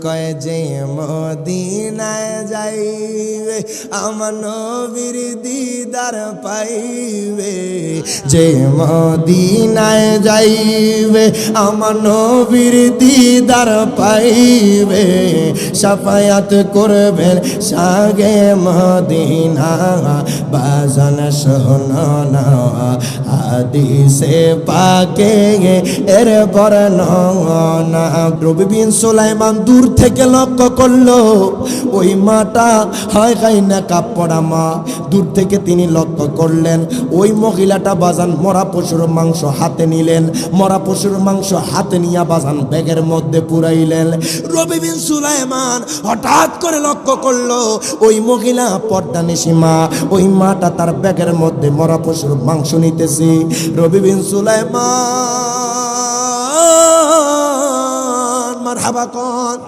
কয় যে মদিনায় যাইবে আমার নবীর দিদার পাইবে, যে মদিনায় যাইবে আমার নবীর দিদার পাইবে, শাফায়াত করবেন সাগে মদিনা। বাজান শোনো না হাদিসে পাকে এর বর্ণনা। নবী বিন সুলাইমান দূর থেকে লক্ষ্য করলো ওই মাটা হায় হায় নেকাব পড়া মা। দূর থেকে তিনি লক্ষ্য করলেন ওই মহিলাটা বাজান মরা পশুর মাংস হাতে নিলেন, মরা পশুর মাংস হাতে নিয়ে বাজান ব্যাগের মধ্যে পুরাইলেন। নবী বিন সুলাইমান হঠাৎ করে লক্ষ্য করলো ওই মহিলা পর্দানিশী মা, ওই মাটা তার ব্যাগের মধ্যে মরা পশুর মাংস নিতেছে। নবী বিন সুলাইমান মারহাবা কোন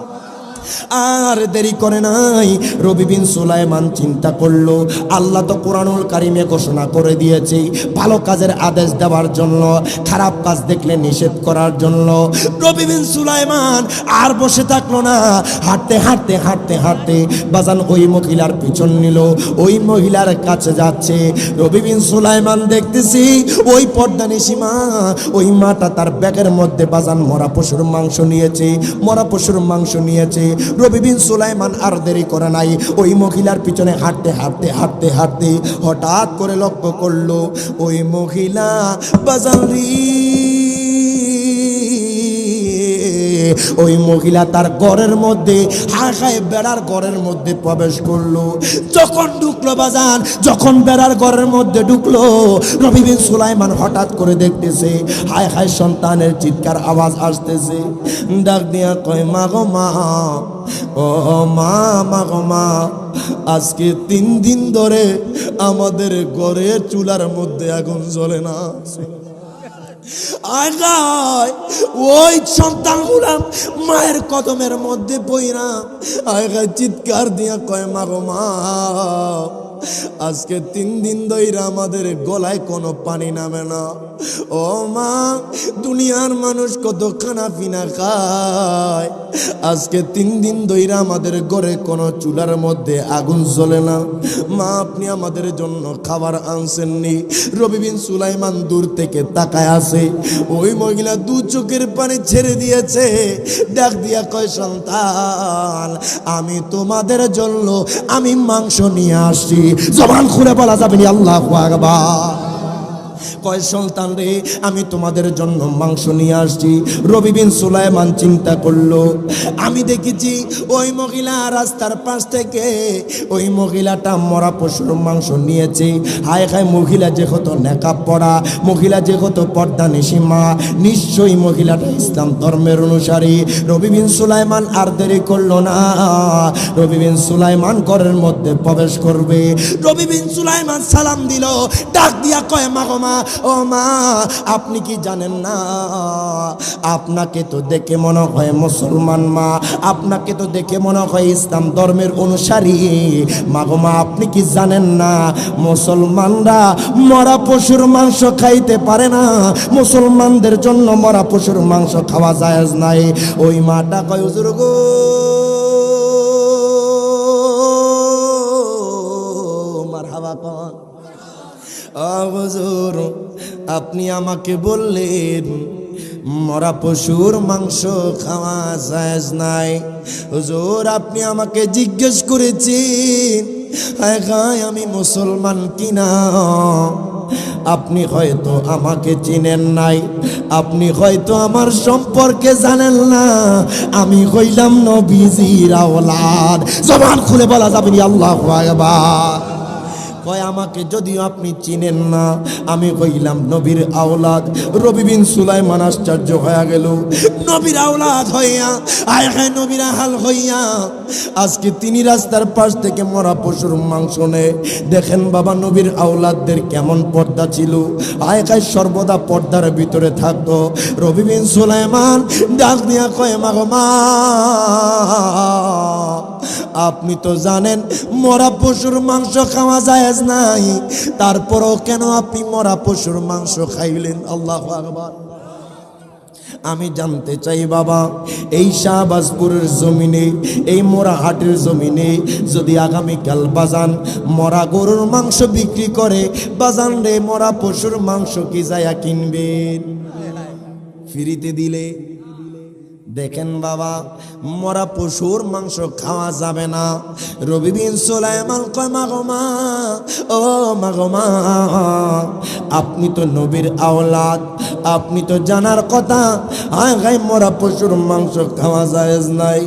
আর দেরি করে নাই। নবী বিন সুলাইমান চিন্তা করলো আল্লাহ তো কোরআনুল কারিমে ঘোষণা করে দিয়েছে ভালো কাজের আদেশ দেওয়ার জন্য, খারাপ কাজ দেখলে নিষেধ করার জন্য। নবী বিন সুলাইমান আর বসে থাকলো না, হাঁটতে হাঁটতে হাঁটতে হাঁটতে বাজান ওই মহিলার পিছন নিল, ওই মহিলার কাছে যাচ্ছে। নবী বিন সুলাইমান দেখতেছি ওই পর্দানিশী মা, ওই মাটা তার ব্যাগের মধ্যে বাজান মরা পশুর মাংস নিয়েছে, মরা পশুর মাংস নিয়েছে। নবী বিন সুলাইমান আর দেরি করে নাই, ওই মহিলার পিছনে হাঁটতে হাঁটতে হাঁটতে হাঁটতে হঠাৎ করে লক্ষ্য করলো ওই মহিলা বাজারি, ওই মহিলা তার ঘরের মধ্যে হাঁকায় বেড়ার ঘরের মধ্যে প্রবেশ করলো। যখন ঢুকলো বাজান, যখন বেড়ার ঘরের মধ্যে ঢুকলো, নবী বিন সুলাইমান হঠাৎ করে দেখতেছে হায় হায় সন্তানের চিৎকার আওয়াজ আসতেছে। ডাক দিয়া কয় মা গো মা, ও মা, মা গো মা, আজকে 3 দিন ধরে আমাদের ঘরের চুলার মধ্যে আগুন জ্বলে না। ওই সন্তানগুলা মায়ের কদমের মধ্যে বইরা চিৎকার দিয়া কয় মা গো মা, আজকে 3 দিন ধরে আমাদের গলায় কোনো পানি নামে না। ও মা, দুনিয়ার মানুষ কত খানা পিনা খায়, আজকে 3 দিন ধরে আমাদের ঘরে কোনো চুলার মধ্যে আগুন জ্বলে না। মা, আপনি আমাদের জন্য খাবার আনছেননি। নবী বিন সুলাইমান দূর থেকে তাকায় আছে, ওই মহিলা 2 চোখের পানি ছেড়ে দিয়েছে। ডাক দিয়া কয় সন্তান, আমি তোমাদের জন্য আমি মাংস নিয়ে আসছি। জবান খুলে বলা যাবে না আল্লাহু আকবার। কয় সন্তান রে, আমি তোমাদের জন্য মাংস নিয়ে আসছি। নবী বিন সুলাইমান চিন্তা করলো আমি দেখেছি ওই মহিলা রাস্তার পাশ থেকে ওই মহিলাটা মরা পশুর মাংস নিয়েছে। হায় হায়, মহিলা যে কত নেকাব পড়া, মহিলা যে কত পর্দানিশী মা, নিশ্চয়ই মহিলাটা ইসলাম ধর্মের অনুসারী। নবী বিন সুলাইমান আর দেরি করলো না, নবী বিন সুলাইমান ঘরের মধ্যে প্রবেশ করবে। নবী বিন সুলাইমান সালাম দিল, ডাক দিয়া কয় মা গো মা, ও মা, আপনি কি জানেন না আপনাকে তো দেখে মনে হয় মুসলমান মা, আপনাকে তো দেখে মনে হয় ইসলাম ধর্মের অনুসারী। মা গো মা, আপনি কি জানেন না মুসলমানরা মরা পশুর মাংস খাইতে পারে না, মুসলমানদের জন্য মরা পশুর মাংস খাওয়া জায়েজ নাই। ওই মাটা কয় হুজুর গো, মারহাবা কোন হুজুর, আপনি আমাকে বললেন মরা পশুর মাংস খাওয়া জায়েজ নাই। হুজুর, আপনি আমাকে জিজ্ঞেস করেছেন আমি মুসলমান কিনা। আপনি হয়তো আমাকে চিনেন নাই, আপনি হয়তো আমার সম্পর্কে জানেন না। আমি হইলাম নবীজির আওলাদ। জবান খুলে বলা যাবে না আল্লাহু আকবার। কয় আমাকে যদিও আপনি চিনেন না, আমি কইলাম নবীর আওলাদ। নবী বিন সুলাইমান আশ্চর্য হয়ে গেল, নবীর আওলাদ হইয়া আয় হায় নবীর হাল হইয়া আজকে তিনি রাস্তার পাশ থেকে মরা পশুর মাংস নেয়। দেখেন বাবা, নবীর আওলাদদের কেমন পর্দা ছিল, আয় হায় সর্বদা পর্দার ভিতরে থাকতো। নবী বিন সুলাইমান ডাক দিয়া কয় মা গো মা, আপনি তো জানেন মরা পশুর মাংস খাওয়া জায়েজ নাই, তারপরও কেন আপনি মরা পশুর মাংস খাইলেন? আল্লাহু আকবার। আমি জানতে চাই বাবা, এই শাহবাজপুরের জমিনে, এই মোরাহাটের জমিনে যদি আগামীকাল বাজান মরা গরুর মাংস বিক্রি করে, বাজান রে মরা পশুর মাংস কি যায়া কিনবেন? ফ্রিতে দিলে দেখেন বাবা, মরা পশুর মাংস খাওয়া যাবে না। রবি বিন সুলাইমান কয় মাগমা, ও মাগমা, আপনি তো নবীর আওলাদ, আপনি তো জানার কথা, আয় গাই মরা পশুর মাংস খাওয়া জায়েজ নাই।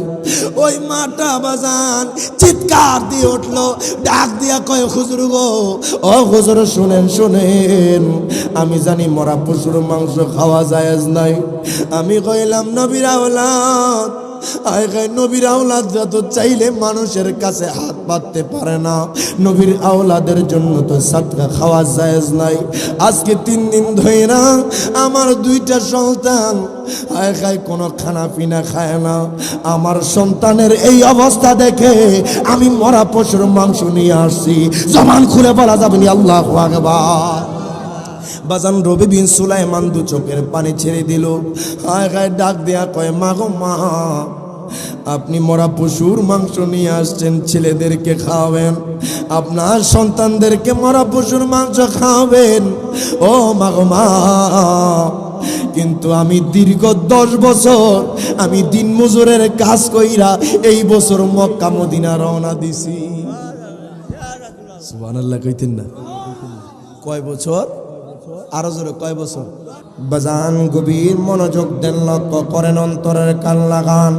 ওই মাটা বাজান চিৎকার দিয়ে উঠলো, ডাক দিয়া কয় হুজুর গো, ও হুজুর শুনেন শুনেন, আমি জানি মরা পশুর মাংস খাওয়া জায়েজ নাই। আমি কইলাম নবীর আওলাদ, আয় গায় নবীর আওলাদরা তো চাইলে মানুষের কাছে হাত পাততে পারে না, নবীর আওলাদের জন্য তো সাদকা খাওয়া জায়েজ নাই। আজকে 3 দিন ধরে না আমার 2টা সন্তান আয় খায় কোনো খানা পিনা খায় না। আমার সন্তানের এই অবস্থা দেখে আমি মরা পশুর মাংস নিয়ে আসছি। জবান খুলে বলা যাবে না আল্লাহু আকবার। বাজান রবি বিন সুলাইমান 2 চোখের পানি ছেড়ে দিল, হায় হায় ডাক দেয়া কয় মা গো মা, আপনি মরা পশুর মাংস নিয়ে আসছেন, ছেলেদেরকে খাওয়াবেন, আপনার সন্তানদেরকে মরা পশুর মাংস খাওয়াবেন, ও মা গো মা। কিন্তু আমি দীর্ঘ 10 বছর আমি দিন মজুরের কাজ কইরা এই বছর মক্কা মদিনা রওনা দিছি। সুবহানাল্লাহ কইতেন না? কয় বছর? আরো জোরে কয় বছর? বাজান গভীর মনোযোগ দেন, লক্ষ্য করেন, অন্তরের কান লাগান,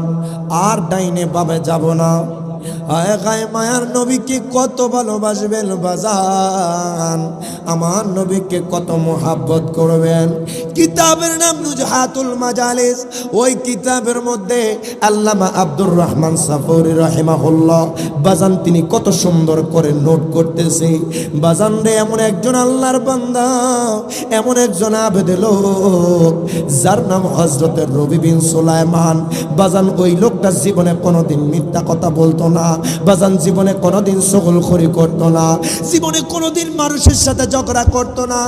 আর ডাইনে বামে যাব না। আয় গায় মায়ার নবীকে কত ভালোবাসবেন বাজান, আমার নবীকে কত মোহাব্বত করবেন। কিতাবের নাম নুজহাতুল মাজালিস, ওই কিতাবের মধ্যে আল্লামা আব্দুর রহমান সাফুরি রাহিমাহুল্লাহ বাজান তিনি কত সুন্দর করে নোট করতেছে। বাজান রে এমন একজন আল্লাহর বান্দা, এমন একজন আবেদ লোক যার নাম হযরত রবি বিন সুলাইমান। বাজান ওই লোকটা জীবনে কোনোদিন মিথ্যা কথা বলতো না, বাজান জীবনে কোনোদিন চগলখড়ি করতো না, জীবনে কোনোদিন মানুষের সাথে ঝগড়া করতো না।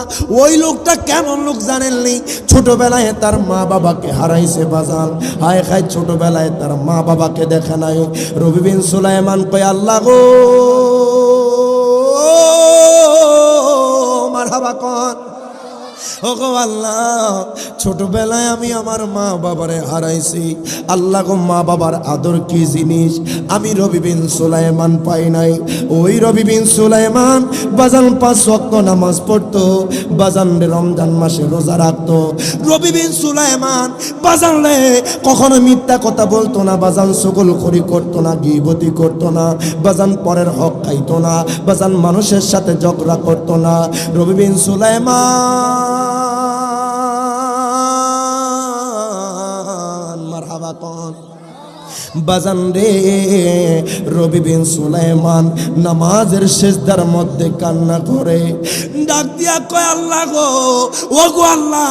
ওই লোকটা কেমন লোক জানেননি? ছোটবেলায় তার মা বাবাকে হারাইছে বাজান, হায় খায় ছোটবেলায় তার মা বাবাকে দেখে নাই। রবি বিন সুলাইমান কয় আল্লাহ গো, মারহাবা কোন, ওগো আল্লাহ, ছোটবেলায় আমি আমার মা বাবারে হারাইছি। আল্লাহ গো, মা বাবার আদর কি জিনিস আমি রবি বিন সুলাইমান পাই নাই। ওই রবি বিন সুলাইমান বাজান 5 ওয়াক্ত নামাজ পড়তো, বাজান রমজান মাসে রোজা রাখতো। রবি বিন সুলাইমান বাজান রে কখনো মিথ্যা কথা বলতো না, বাজান চগলখড়ি করতো না, গীবতি করতো না, বাজান পরের হক খাইতো না, বাজান মানুষের সাথে ঝগড়া করতো না। রবি বিন সুলাইমান মারহাবা কোন বাজান রে, রবি বিন সুলাইমান নামাজের সিজদার মধ্যে কান্না করে ডাক দিয়া কয় আল্লাহ গো, ও গো আল্লাহ,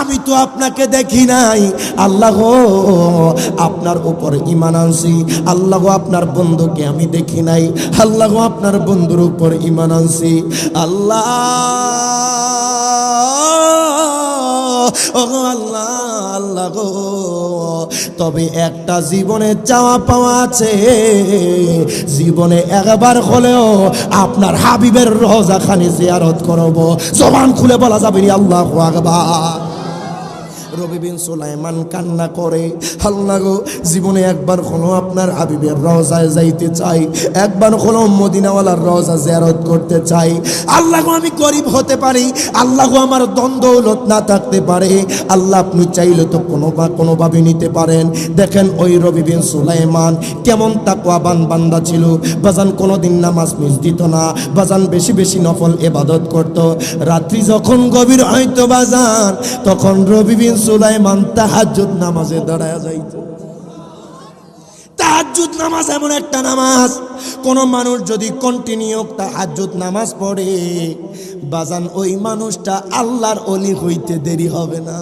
আমি তো আপনাকে দেখি নাই, আল্লাহ গো আপনার উপর ঈমান আনছি, আল্লাহ গো আপনার বন্ধুকে আমি দেখি নাই, আল্লাহ গো আপনার বন্ধুর উপর ঈমান আনছি, আল্লাহ ও আল্লাহ, আল্লাহ গো, তবে একটা জীবনে চাওয়া পাওয়া আছে, জীবনে একবার হলেও আপনার হাবিবের রওজাখানে জিয়ারত করব। জবান খুলে বলা যাবে না আল্লাহু আকবার। রবি বিন সুলাইমান কান্না করে, আল্লাহ গো, জীবনে একবার হলো আপনার হাবিবের রওজায় যাইতে চাই, একবার হলো মদিনাওয়ালার রওজা জিয়ারত করতে চাই। আল্লাহ গো, আমি গরিব হতে পারি, আল্লাহ গো আমার ধন দৌলত না থাকতে পারে, আল্লাহ আপনি চাইলে তো কোনোভাবে নিতে পারেন। দেখেন ওই রবি বিন সুলাইমান কেমন তাকওয়াবান বান্দা ছিল বাজান, কোনোদিন নামাজ মিস দিত না বাজান, বেশি বেশি নফল ইবাদত করত। রাত্রি যখন গভীর হইতো বাজান, তখন রবি বিন সুলাইমান তাহাজ্জুদ নামাজে দাঁড়ায় যাইত। তাহাজ্জুদ নামাজ এমন একটা নামাজ, কোন মানুষ যদি কন্টিনিউ তাহাজ্জুদ নামাজ পড়ে বাজান, ওই মানুষটা আল্লাহর ওলি হইতে দেরি হবে না।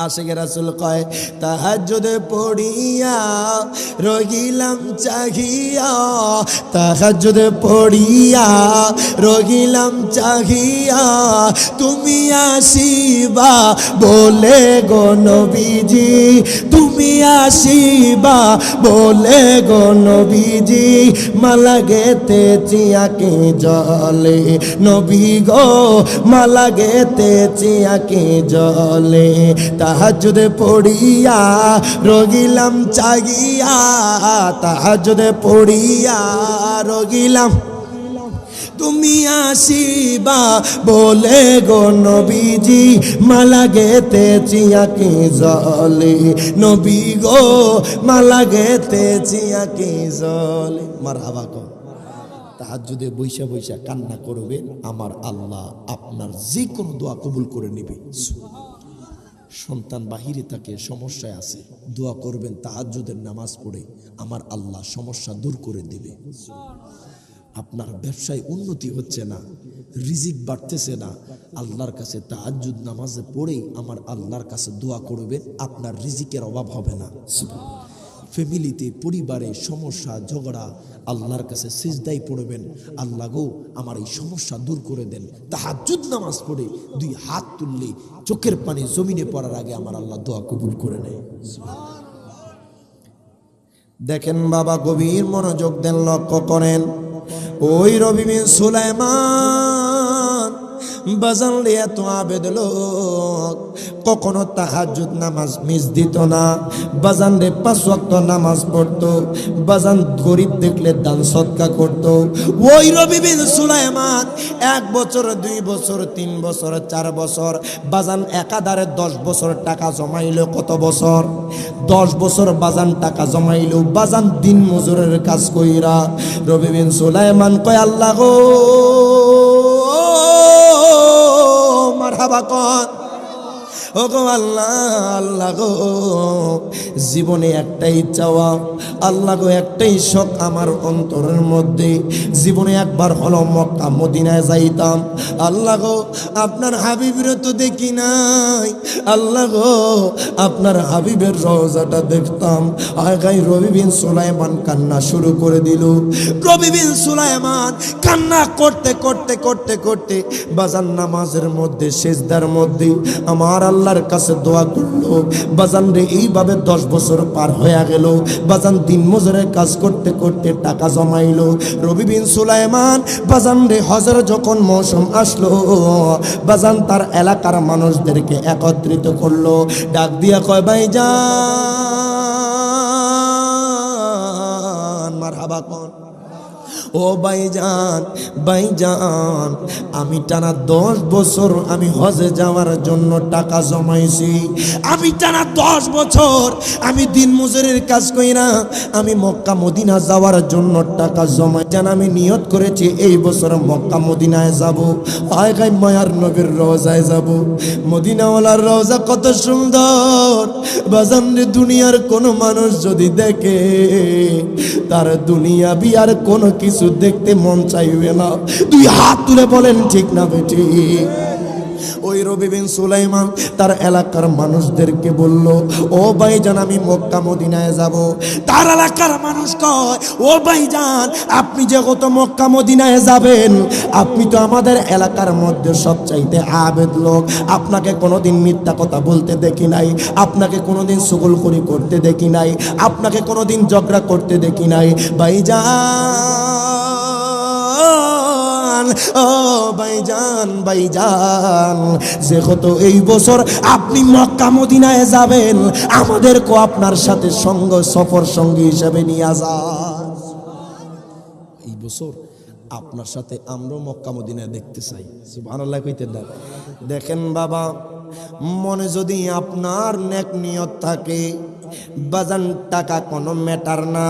আশিকে রাসূল কয় তাহাজ্জুদে পড়িয়া রহিলাম চাহিয়া, তাহাজ্জুদে পড়িয়া রহিলাম চাহিয়া, তুমি আসিবা বলে গো নবীজি, তুমি আসিবা বলে গো নবীজি, মালা গেতেছি আঁখি জলে, নবী গো মালা গেতেছি আঁখি জলে, তাহাজ্জুদে পড়িয়া রহিলাম চাহিয়া, তাহাজ্জুদে পড়িয়া রহিলাম, তুমি আসিবা বলে গো নবীজি, মালা গেতেছি আঁখি জলে, নবী গো মালা গেতেছি আঁখি জলে। মারহাবা কো। তাহাজ্জুদে বৈশা বৈশা কান্না করবেন, আমার আল্লাহ আপনার যে কোনো দোয়া কবুল করে নেবে। সন্তান বাহিরে থাকে, সমস্যায় আছে, দোয়া করবেন তাহাজ্জুদের নামাজ পড়ে, আমার আল্লাহ সমস্যা দূর করে দেবে। আপনার ব্যবসায় উন্নতি হচ্ছে না, রিজিক বাড়তেছে না, আল্লাহর কাছে তাহাজ্জুদ নামাজে পড়েই আমার আল্লাহর কাছে দোয়া করবেন, আপনার রিজিকের অভাব হবে না। ফ্যামিলিতে পরিবারে সমস্যা ঝগড়া, আল্লাহর কাছে সিজদাই পড়বেন, আল্লাহ গো আমার এই সমস্যা দূর করে দেন। তাহাজ্জুদ নামাজ পড়ে দুই হাত তুললে চোখের পানি জমিনে পড়ার আগে আমার আল্লাহ দোয়া কবুল করে নেয়। দেখেন বাবা, গভীর মনোযোগ দেন, লক্ষ্য করেন। ওই রবি বিন সুলাইমান বাজান রে এত আবেদ লোক, কখনো তাহাজ্জুদ নামাজ মিস দিত না, বাজান রে 5 ওয়াক্ত নামাজ পড়তো, বাজান গরিব দেখলে দান সদকা করতো। ওই রবি বিন সুলাইমান 1 বছর 2 বছর 3 বছর 4 বছর বাজান একাধারে 10 বছর টাকা জমাইলো। কত বছর? 10 বছর বাজান টাকা জমাইলো, বাজান দিন মজুরের কাজ কইরা। রবি বিন সুলাইমান কয় আল্লাহ গো, মারহাবা কর, ও গো আল্লাহ, আল্লাহ গো জীবনে একটাই চাওয়া, আল্লাহ গো একটাই শখ আমার অন্তরের মধ্যে, জীবনে একবার হলো মক্কা মদিনায় যাইতাম। আল্লাহ গো আপনার হাবিবের তো দেখি নাই, আল্লাহ গো আপনার হাবিবের রওজাটা দেখতাম। আগাই রবি বিন সুলাইমান কান্না শুরু করে দিল। রবি বিন সুলাইমান কান্না করতে করতে করতে করতে বাজান নামাজের মধ্যে সিজদার মধ্যে আমার আল্লাহর কাছে দোয়া করলো। বাজান রে এইভাবে 10 বছর পার হয়ে গেল, বাজান দিন মজুরের কাজ করতে করতে টাকা জমাইলো। রবি বিন সুলাইমান বাজান রে হজের যখন মৌসুম আসলো, বাজান তার এলাকার মানুষদেরকে একত্রিত করলো, ডাক দিয়া কয় ভাইজান, মারহাবা কোন, ও ভাইজান, ভাইজান আমি টানা 10 বছর আমি হজে যাওয়ার জন্য টাকা জমাইছি, আমি টানা 10 বছর আমি দিন মজুরের কাজ কইরা আমি মক্কা মদিনা যাওয়ার জন্য টাকা জমাই। জান আমি নিয়ত করেছি এই বছর মক্কা মদিনায় যাব, আয় গায় মায়ার নবীর রওজায় যাব। মদিনাওয়ালার রওজা কত সুন্দর বাজান রে, দুনিয়ার কোন মানুষ যদি দেখে তার দুনিয়া বিয়ার কোনো কিছু দেখতে মন চাইবে না। 2 হাত তুলে বলেন ঠিক না বেটি? ওই রবি বিন সুলাইমান তার এলাকার মানুষদেরকে বলল, ও ভাইজান আমি মক্কা মদিনায় যাব। তার এলাকার মানুষ কয়, ও ভাইজান আপনি যে কত মক্কা মদিনায় যাবেন, আপনি তো আমাদের এলাকার মধ্যে সবচাইতে আবেদ লোক, আপনাকে কোনোদিন মিথ্যা কথা বলতে দেখি নাই, আপনাকে কোনোদিন চুগলখড়ি করতে দেখি নাই, আপনাকে কোনোদিন ঝগড়া করতে দেখি নাই। ভাইজান, ও ভাইজান, ভাইজান যেহেতু এই বছর আপনি মক্কা মদিনায় যাবেন, আমাদেরকে আপনার সাথে সঙ্গ সফর সঙ্গী হিসেবে নিয়ে যান। এই বছর আপনার সাথে আমরা মক্কা মদিনায় দেখতে চাই। সুবহানাল্লাহ কইতেন না? দেখেন বাবা, মনে যদি আপনার নেক নিয়ত থাকে, বাজান টাকা কোনো ম্যাটার না।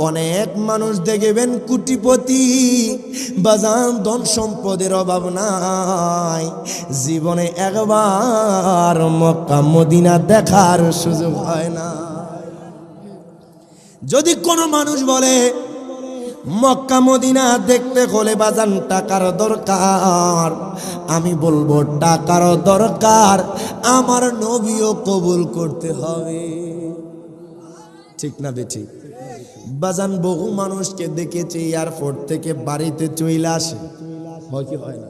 অনেক মানুষ দেখবেন কোটিপতি, বাজান ধন সম্পদের অভাব নাই, জীবনে একবার মক্কা মদিনা দেখার সুযোগ হয় না। যদি কোনো মানুষ বলে মক্কা মদিনা দেখতে হলে বাজান টাকার দরকার। আমি বলবো টাকার দরকার, আমার নবীও কবুল করতে হবে। ঠিক না বেঠিক? বাজান বহু মানুষকে দেখেছি এয়ারপোর্ট থেকে বাড়িতে চলে আসে, হয় কি হয় না?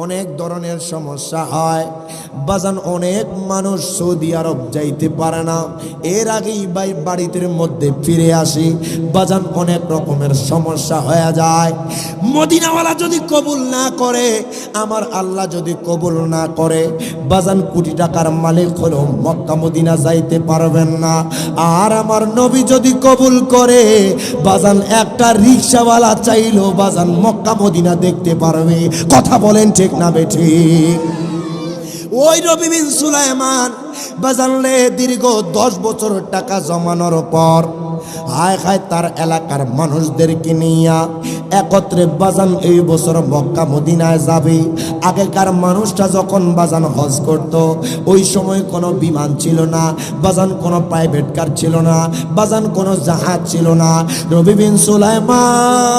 অনেক ধরনের সমস্যা হয় বাজান। অনেক মানুষ সৌদি আরব যাইতে পারে না, এর আগেই বাড়িতে মধ্যে ফিরে আসি বাজান, অনেক রকমের সমস্যা হয়ে যায়। মদিনাওয়ালা যদি কবুল না করে, আমার আল্লাহ যদি কবুল না করে বাজান, কোটি টাকার মালিক হলেও মক্কা মদিনা যাইতে পারবেন না। আর আমার নবী যদি কবুল করে বাজান, একটা রিক্সাওয়ালা চাইলো বাজান মক্কা মদিনা দেখতে পারবে। কথা বলেন ঠিক না বেঠিক? ওই নবী বিন সুলাইমান বাজানলে দীর্ঘ 10 বছর টাকা জমানোর পর হায় হায় তার এলাকার মানুষদেরকে নিয়ে একত্রে বাজান এই বছর মক্কা মদিনায় যাবে। আগেকার মানুষটা যখন বাজান হজ করত, ওই সময় কোনো বিমান ছিল না বাজান, কোনো প্রাইভেট কার ছিল না বাজান, কোনো জাহাজ ছিল না। নবী বিন সুলাইমান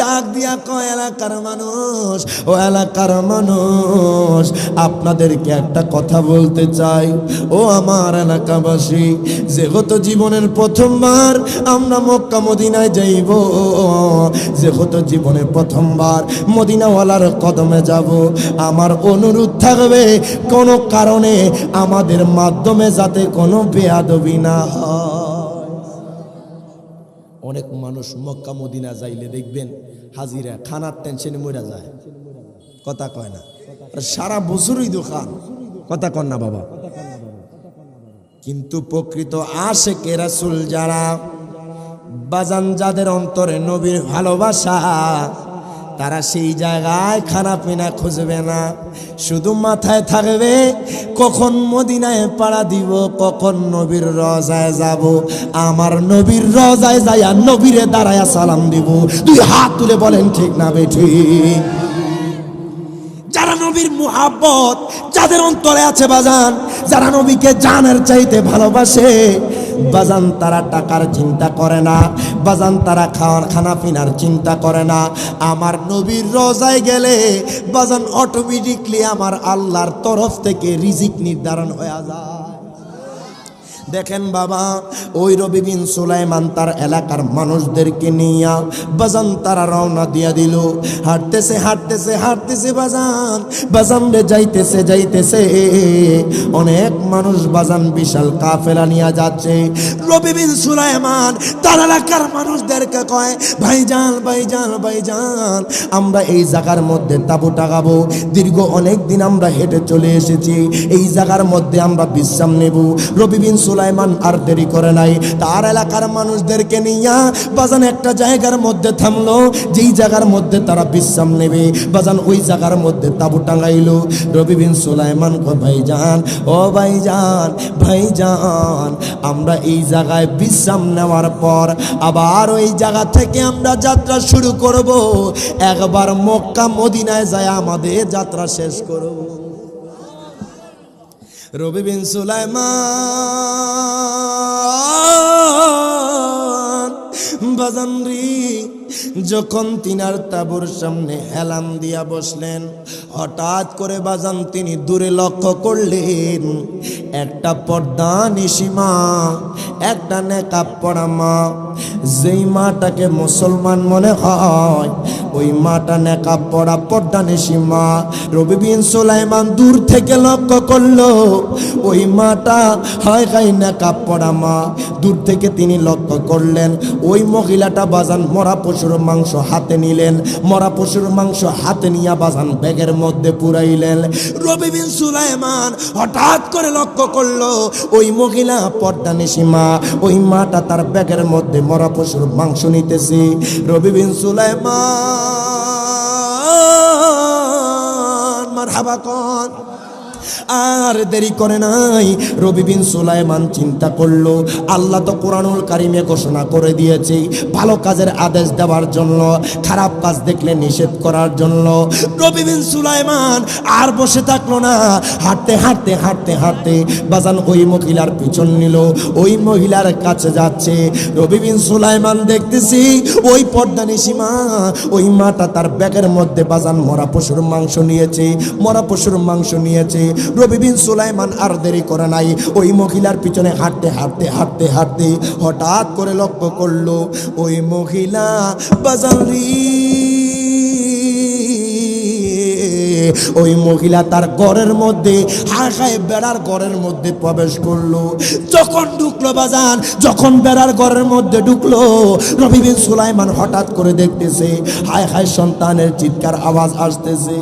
ডাক দিয়া কয়, এলাকার মানুষ, ও এলাকার মানুষ, আপনাদেরকে একটা কথা বলতে চাই। ও আমার এলাকাবাসী, যেহেতু জীবনের প্রথমবার আমরা মক্কা মদিনায় যাইব, যেহেতু জীবনের প্রথমবার মদিনাওয়ালার কদমে যাব, আমার অনুরোধ থাকবে কোনো কারণে আমাদের মাধ্যমে যাতে কোনো বেয়াদবি না হয়। অনেক মানুষ মক্কা মদিনা যাইলে দেখবেন হাজিরা খানার টেনশনে মরে যায়, কথা কয় না, সারা বছরই দোকান, কথা কন না বাবা। কিন্তু প্রকৃত আশিকে রাসূল যারা বাজান, যাদের অন্তরে নবীর ভালোবাসা, তারা সেই জায়গায় খানা পিনা খুঁজবে না, শুধু মাথায় থাকবে কখন মদিনায় পাড়া দিব, কখন নবীর রওজায় যাব। আমার নবীর রওজায় যাইয়া নবীরে দাঁড়ায়া সালাম দিব। দুই হাত তুলে বলেন ঠিক না বেঠিক? যারা নবীর মুহাব্বত যাদের অন্তরে আছে বাজান, যারা নবীকে জানের চাইতে ভালোবাসে বাজান, তারা টাকার চিন্তা করে না বাজান, তারা খানা পিনার চিন্তা করে না। আমার নবীর রওজায় গেলে বাজান, অটোমেটিকলি আমার আল্লাহর তরফ থেকে রিজিক নির্ধারণ হয়ে যায়। দেখেন বাবা, ওই নবী বিন সুলাইমান তার এলাকার মানুষদেরকে নিয়ে বাজান তারা রওনা দিয়া দিল। হাঁটতেছে হাঁটতেছে হাঁটতেছে বাজান, বাজান রে যাইতেছে যাইতেছে, অনেক মানুষ বাজান বিশাল কাফেলা নিয়ে যাচ্ছে। নবী বিন সুলাইমান তার এলাকার মানুষদেরকে কয়, ভাইজান ভাইজান ভাইজান, আমরা এই জায়গার মধ্যে তাঁবু টাকাবো, দীর্ঘ অনেক দিন আমরা হেঁটে চলে এসেছি, এই জায়গার মধ্যে আমরা বিশ্রাম নেব। নবী বিন সুলাইমান আর দেরি করে নাই, তার এলাকার মানুষদেরকে নিয়ে বাজান একটা জায়গার মধ্যে থামলো, যেই জায়গার মধ্যে তারা বিশ্রাম নেবে বাজান, ওই জায়গার মধ্যে তাঁবু টাঙাইলো। নবী বিন সুলাইমান কয়, ভাইজান ও ভাইজান ভাইজান, আমরা এই জায়গায় বিশ্রাম নেওয়ার পর আবার ওই জায়গা থেকে আমরা যাত্রা শুরু করব, একবার মক্কা মদিনায় যায় আমাদের যাত্রা শেষ করব। নবী বিন সুলাইমান বাজান রে যখন তিনার তাঁবুর সামনে হেলান দিয়া বসলেন, হঠাৎ করে বাজান তিনি দূরে লক্ষ্য করলেন একটা পর্দা নিশিমা, একটা নেকাব পরা মা। যেই মাটাকে মুসলমান মনে হয়, ওই মাটা নেকাব পরা পর্দা নিশিমা। নবী বিন সুলাইমান দূর থেকে লক্ষ্য করলো ওই মাটা হায় হায় নেকাব পরা মা। দূর থেকে তিনি লক্ষ্য করলেন ওই মহিলাটা বাজান মরা পশুর মাংস হাতে নিলেন, মরা পশুর মাংস হাতে নিয়ে বাজান ব্যাগের মধ্যে পুরাইলেন। নবী বিন সুলাইমান হঠাৎ করে লক্ষ্য করলো ওই মহিলা পর্দা নিশিমা, ওই মাটা তার ব্যাগের মধ্যে মরা পশুর মাংস নিতেছে। নবী বিন সুলাইমান মারহাবা কোন আর দেরি করে নাই। রবি বিন সুলাইমান চিন্তা করলো, আল্লাহ তো কোরআনুল কারিমে ঘোষণা করে দিয়েছে ভালো কাজের আদেশ দেওয়ার জন্য, খারাপ কাজ দেখলে নিষেধ করার জন্য। রবি বিন সুলাইমান আর বসে থাকলো না, হাঁটতে হাঁটতে হাঁটতে হাঁটতে বাজান ওই মহিলার পিছন নিল। ওই মহিলার কাছে যাচ্ছে। রবি বিন সুলাইমান দেখতেছি ওই পর্দানিশী মা, ওই মাটা তার ব্যাগের মধ্যে বাজান মরা পশুর মাংস নিয়েছে, মরা পশুর মাংস নিয়েছে। রবি বিন সুলাইমান আর দেরি করে নাই, ওই মহিলার পিছনে হাঁটতে হাঁটতে হাঁটতে হাঁটতে হঠাৎ করে লক্ষ্য করলো ওই মহিলা বাজান ওই মহিলা তার ঘরের মধ্যে হাঁকায় বেড়ার ঘরের মধ্যে প্রবেশ করলো। যখন ঢুকলো বাজান, যখন বেড়ার ঘরের মধ্যে ঢুকলো, রবি বিন সুলাইমান হঠাৎ করে দেখতেছে হায় হায় সন্তানের চিৎকার আওয়াজ আসতেছে।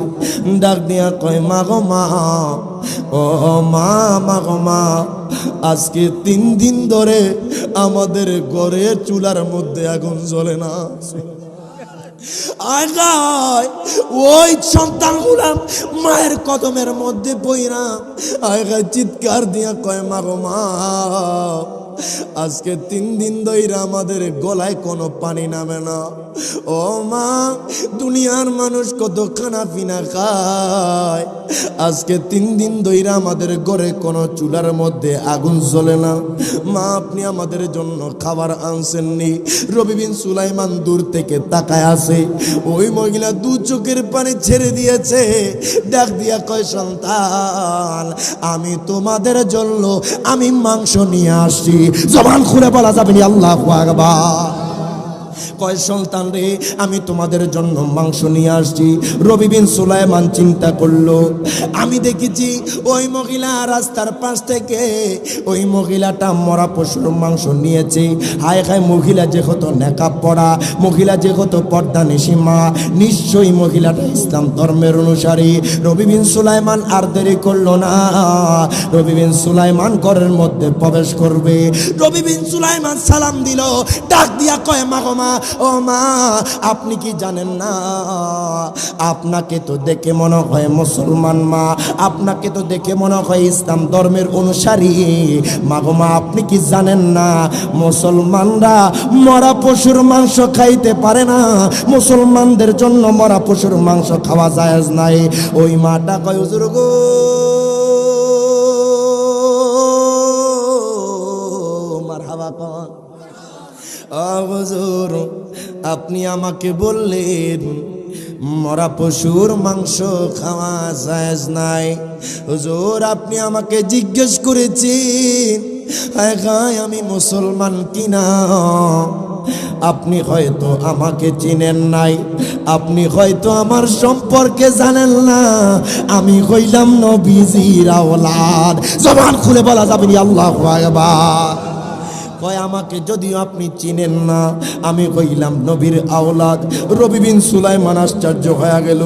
ডাক দিয়া কয়, মা গো মা, ও মা, মা গো মা, আজকে 3 দিন ধরে আমাদের ঘরের চুলার মধ্যে আগুন জ্বলে না। ওই সন্তানগুলা মায়ের কদমের মধ্যে বইরা চিৎকার দিয়া কয়, মা গো মা, আজকে 3 দিন ধরে আমাদের গলায় কোনো পানি নামে না। ও মা, দুনিয়ার মানুষ কত খানা পিনা খায়, আজকে 3 দিন ধরে আমাদের ঘরে কোনো চুলার মধ্যে আগুন জ্বলে না। মা, আপনি আমাদের জন্য খাবার আনছেননি। রবি বিন সুলাইমান দূর থেকে তাকায় আছে। ওই মহিলা 2 চোখের পানি ছেড়ে দিয়েছে। ডাক দিয়া কয়, সন্তান, আমি তোমাদের জন্য আমি মাংস নিয়ে আসছি। জবান খুলে বলা যাবে না আল্লাহু আকবার। কয়, সন্তান রে, আমি তোমাদের জন্য মাংস নিয়ে আসছি। রবি বিন সুলাইমান চিন্তা করলো, আমি দেখেছি ওই মহিলা রাস্তার পাশ থেকে ওই মহিলাটা মরা পশুর মাংস নিয়েছে। হায় হায়, মহিলা যে কত নেকাব পড়া, মহিলা যে কত পর্দা নিশি মা, নিশ্চয়ই মহিলাটা ইসলাম ধর্মের অনুসারী। রবি বিন সুলাইমান আর দেরি করলো না, রবি বিন সুলাইমান ঘরের মধ্যে প্রবেশ করবে। রবি বিন সুলাইমান সালাম দিল, ডাক দিয়া কয়, মা গো মা, ও মা, আপনি কি জানেন না, আপনাকে তো দেখে মনে হয় মুসলমান মা, আপনাকে তো দেখে মনে হয় ইসলাম ধর্মের অনুসারী। মা গো মা, আপনি কি জানেন না মুসলমানরা মরা পশুর মাংস খাইতে পারে না, মুসলমানদের জন্য মরা পশুর মাংস খাওয়া জায়েজ নাই। ওই মাটা কয়, হুজুর গো, মারহাবা কোন, হুজুর আপনি আমাকে বললেন মরা পশুর মাংস খাওয়া জায়েজ নাই। হুজুর আপনি আমাকে জিজ্ঞেস করেছেন আমি মুসলমান কিনা। আপনি হয়তো আমাকে চিনেন নাই, আপনি হয়তো আমার সম্পর্কে জানেন না। আমি হইলাম নবীজির আওলাদ। জবান খুলে বলা যাবে না আল্লাহু আকবার। কয়, আমাকে যদিও আপনি চিনেন না, আমি কইলাম নবীর আওলাদ। রবি বিন সুলাইমান আশ্চর্য হয়ে গেল।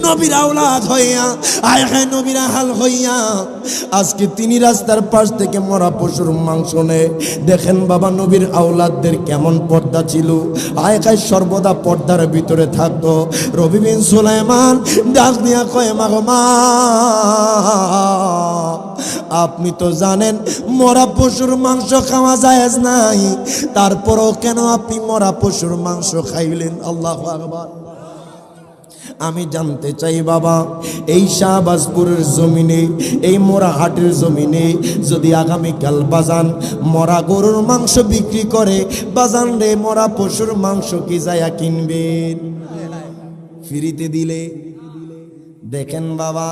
নবীর আওলাদ হইয়া, আয় হায় নবীর হাল হইয়া, আজকে তিনি রাস্তার পাশ থেকে মরা পশুর মাংস নেয়। দেখেন বাবা, নবীর আওলাদদের কেমন পর্দা ছিল, আয় হায় সর্বদা পর্দার ভিতরে থাকতো। রবি বিন সুলাইমান ডাক দিয়া কয়, মা গো মা, আপনি তো জানেন মরা পশুর মাংস খাওয়া জায়েজ নাই, তারপরও কেন আপনি মরা পশুর মাংস খাইলেন? আল্লাহু আকবার। আমি জানতে চাই বাবা, এই শাহবাজপুরের জমিনে, এই মোরা হাটের জমিনে যদি আগামীকাল বাজান মরা গরুর মাংস বিক্রি করে, বাজান রে মরা পশুর মাংস কি যায়া কিনবেন? ফ্রিতে দিলে? দেখেন বাবা,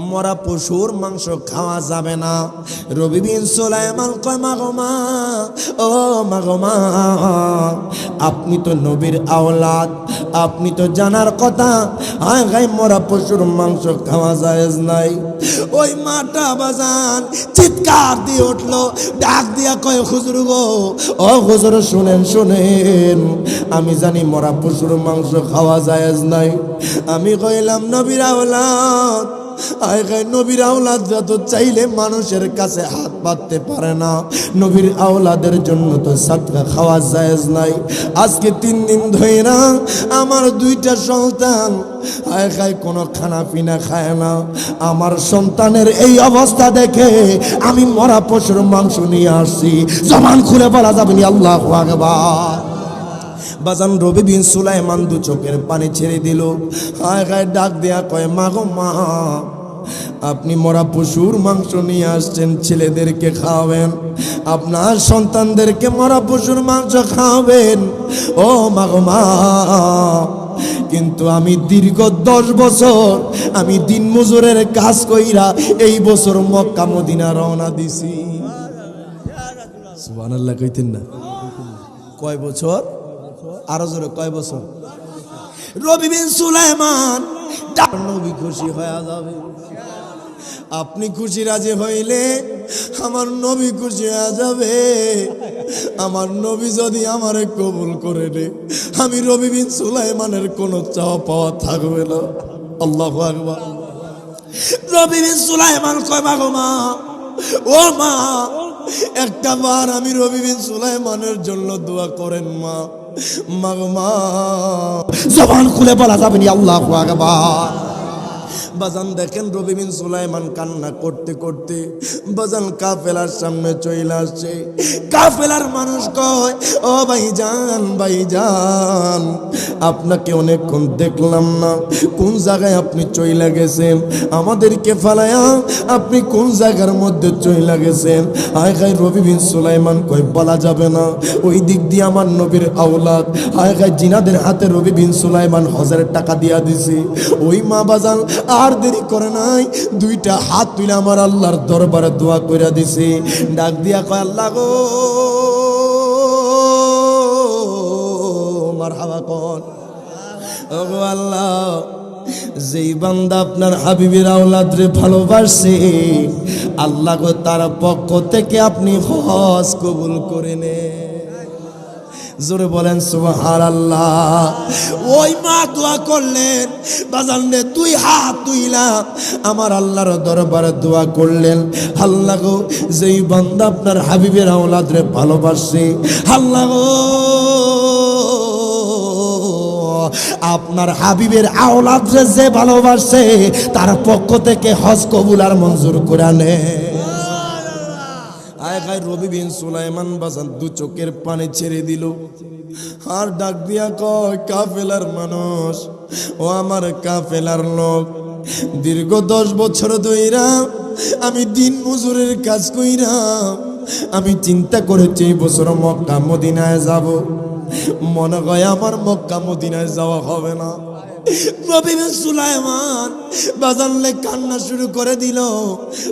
মরা পশুর মাংস খাওয়া যাবে না। রবি বিন সুলাইমান কয়, মা গো মা, ও মা গো মা, আপনি তো নবীর আওলাদ, আপনি তো জানার কথা, আয় গাই মরা পশুর মাংস খাওয়া জায়েজ নাই। ওই মাটা বাজান চিৎকার দিয়ে উঠলো, ডাক দিয়া কয়, হুজুর গো, ও হুজুর শুনেন শুনেন, আমি জানি মরা পশুর মাংস খাওয়া জায়েজ নাই। আমি কইলাম নবীর আওলাদ, আয় গায় নবীর আওলাদরা তো চাইলে মানুষের কাছে হাত পাততে পারে না, নবীর আওলাদের জন্য তো সাদকা খাওয়া জায়েজ নাই। আজকে 3 দিন ধইরা আমার 2টা সন্তান আয় খায় কোনো খানা পিনা খায় না। আমার সন্তানের এই অবস্থা দেখে আমি মরা পশুর মাংস নিয়ে আসছি। জবান খুলে বলা যাবে না আল্লাহু আকবার। বাজান রবি বিন সুলাইমান 2 চোখের পানি ছেড়ে দিল। হায় হায় ডাক দেয়া কয় মা গো মা, আপনি মরা পশুর মাংস নিয়ে আসছেন, ছেলেদেরকে খাওয়াবেন, আপনার সন্তানদেরকে মরা পশুর মাংস খাওয়াবেন। ও মা গো মা, কিন্তু আমি দীর্ঘ 10 বছর আমি দিন মজুরের কাজ কইরা এই বছর মক্কা মদিনা রওনা দিছি। সুবহানাল্লাহ কইতেন না? কয় বছর? আরো জোরে কয় বছর? রবি বিন সুলাইমান নবী খুশি হয়ে যাবে। আপনি খুশি রাজি হইলে আমার নবী খুশি হয়ে যাবে। আমার নবী যদি আমারে কবুল করে নে, আমি রবি বিন সুলাইমানের কোনো চাওয়া পাওয়া থাকবে না। আল্লাহু আকবার। রবি বিন সুলাইমান কয় মা গো মা, ও মা, একটা বার আমি রবি বিন সুলাইমানের জন্য দোয়া করেন মা। মা গো মা, জবান খুলে বলা যাবে না আল্লাহু আকবার। বাজান দেখেন রবি বিন সুলাইমান কান্না করতে করতে বাজান কাফেলার সামনে চলে আসছে। কাফেলার মানুষ কয় ও ভাইজান, ভাইজান আপনাকে অনেকক্ষণ দেখলাম না, কোন জায়গায় আপনি চলে গেছেন? আমাদেরকে ফালায়া আপনি কোন জায়গার মধ্যে চলে গেছেন? হায় হায় রবি বিন সুলাইমান কয় বলা যাবে না, ওই দিক দিয়ে আমার নবীর আওলাদ হায় হায় জিনাদের হাতে রবি বিন সুলাইমান হজের টাকা দিয়া দিছে। ওই মা বাজান আর দেরি করে নাই, 2টা হাত তুলে আমার আল্লাহর দরবারে দোয়া কইরা দিছে। ডাক দিয়া কয় আল্লাহ গো, মারহাবা কোন ওগো আল্লাহ, যেই বান্দা আপনার হাবিবের আওলাদরে ভালোবাসে আল্লাহ গো তার পক্ষ থেকে আপনি হজ কবুল করে নে। জোরে বলেন সুবহানাল্লাহ। ওই মা দোয়া করলেন বাজান রে, 2 হাত তুইলা আমার আল্লাহর দরবারে দোয়া করলেন। আল্লাহ গো, যেই বান্দা আপনার হাবিবের আওলাদরে ভালোবাসে আল্লাহ গো আপনার হাবিবের আওলাদরে যে ভালোবাসে তার পক্ষ থেকে হজ কবুল আর মঞ্জুর করে নে। আয় গায় রবি বিন সুলাইমান বাজান 2 চোখের পানি ছেড়ে দিল। আর ডাক দিয়া কয় কাফেলার মানুষ, ও আমার কাফেলার লোক, দীর্ঘ 10 বছর ধইরা আমি দিন মজুরের কাজ কইরা আমি চিন্তা করেছি এই বছর মক্কা মদিনায় যাব। মনে হয় আমার মক্কা মদিনায় যাওয়া হবে না। রবি বিন সুলাইমান বাজানলে কান্না শুরু করে দিল।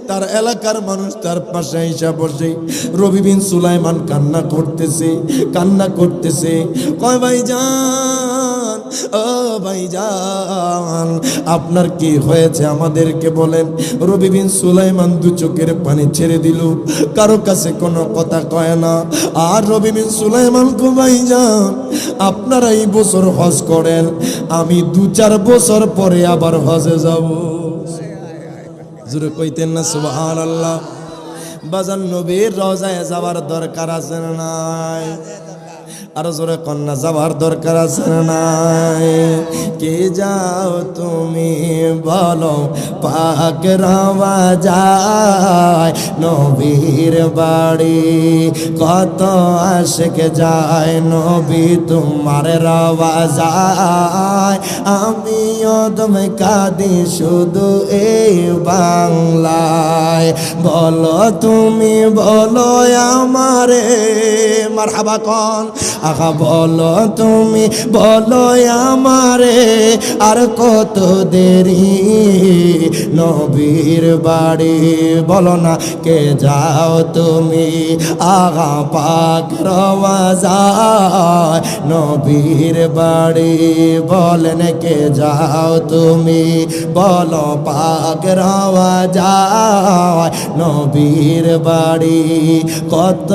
তার এলাকার মানুষ তার পাশে এসে বসে। রবি বিন সুলাইমান কান্না করতেছে, কান্না করতেছে, কয় ভাইজান, ও ভাইজান আপনার কি হয়েছে আমাদেরকে বলেন। রবি বিন সুলাইমান 2 চোখের পানি ছেড়ে দিল, কারো কাছে কোনো কথা কয় না। আর রবি বিন সুলাইমান কো ভাইজান আপনারা এই বছর হজ করেন, আমি 2-4 বছর পরে আবার হজে যাব। জোরে কইতেন না সুবহানাল্লাহ। বাজান নবীর রওজায় যাওয়ার দরকার আছে না নাই? আর জোরে কন্যা যাওয়ার দরকার আছে না নাই? কে যাও তুমি বলো পাক রওজায় নবীর বাড়ি, কত আশিক যায় নবী তোমার রওজায়। আমিও তুমি কাঁদি শুধু এই বাংলায়, বলো তুমি বলো আমারে, মারহাবা কোন আহা, বলো তুমি বলো আমারে আর কত দেরি নবীর বাড়ি, বলো না কে যাও তুমি আগা পাক রওজায় নবীর বাড়ি, বলেন কে যাও তুমি বলো পাক রওজায় নবীর বাড়ি, কত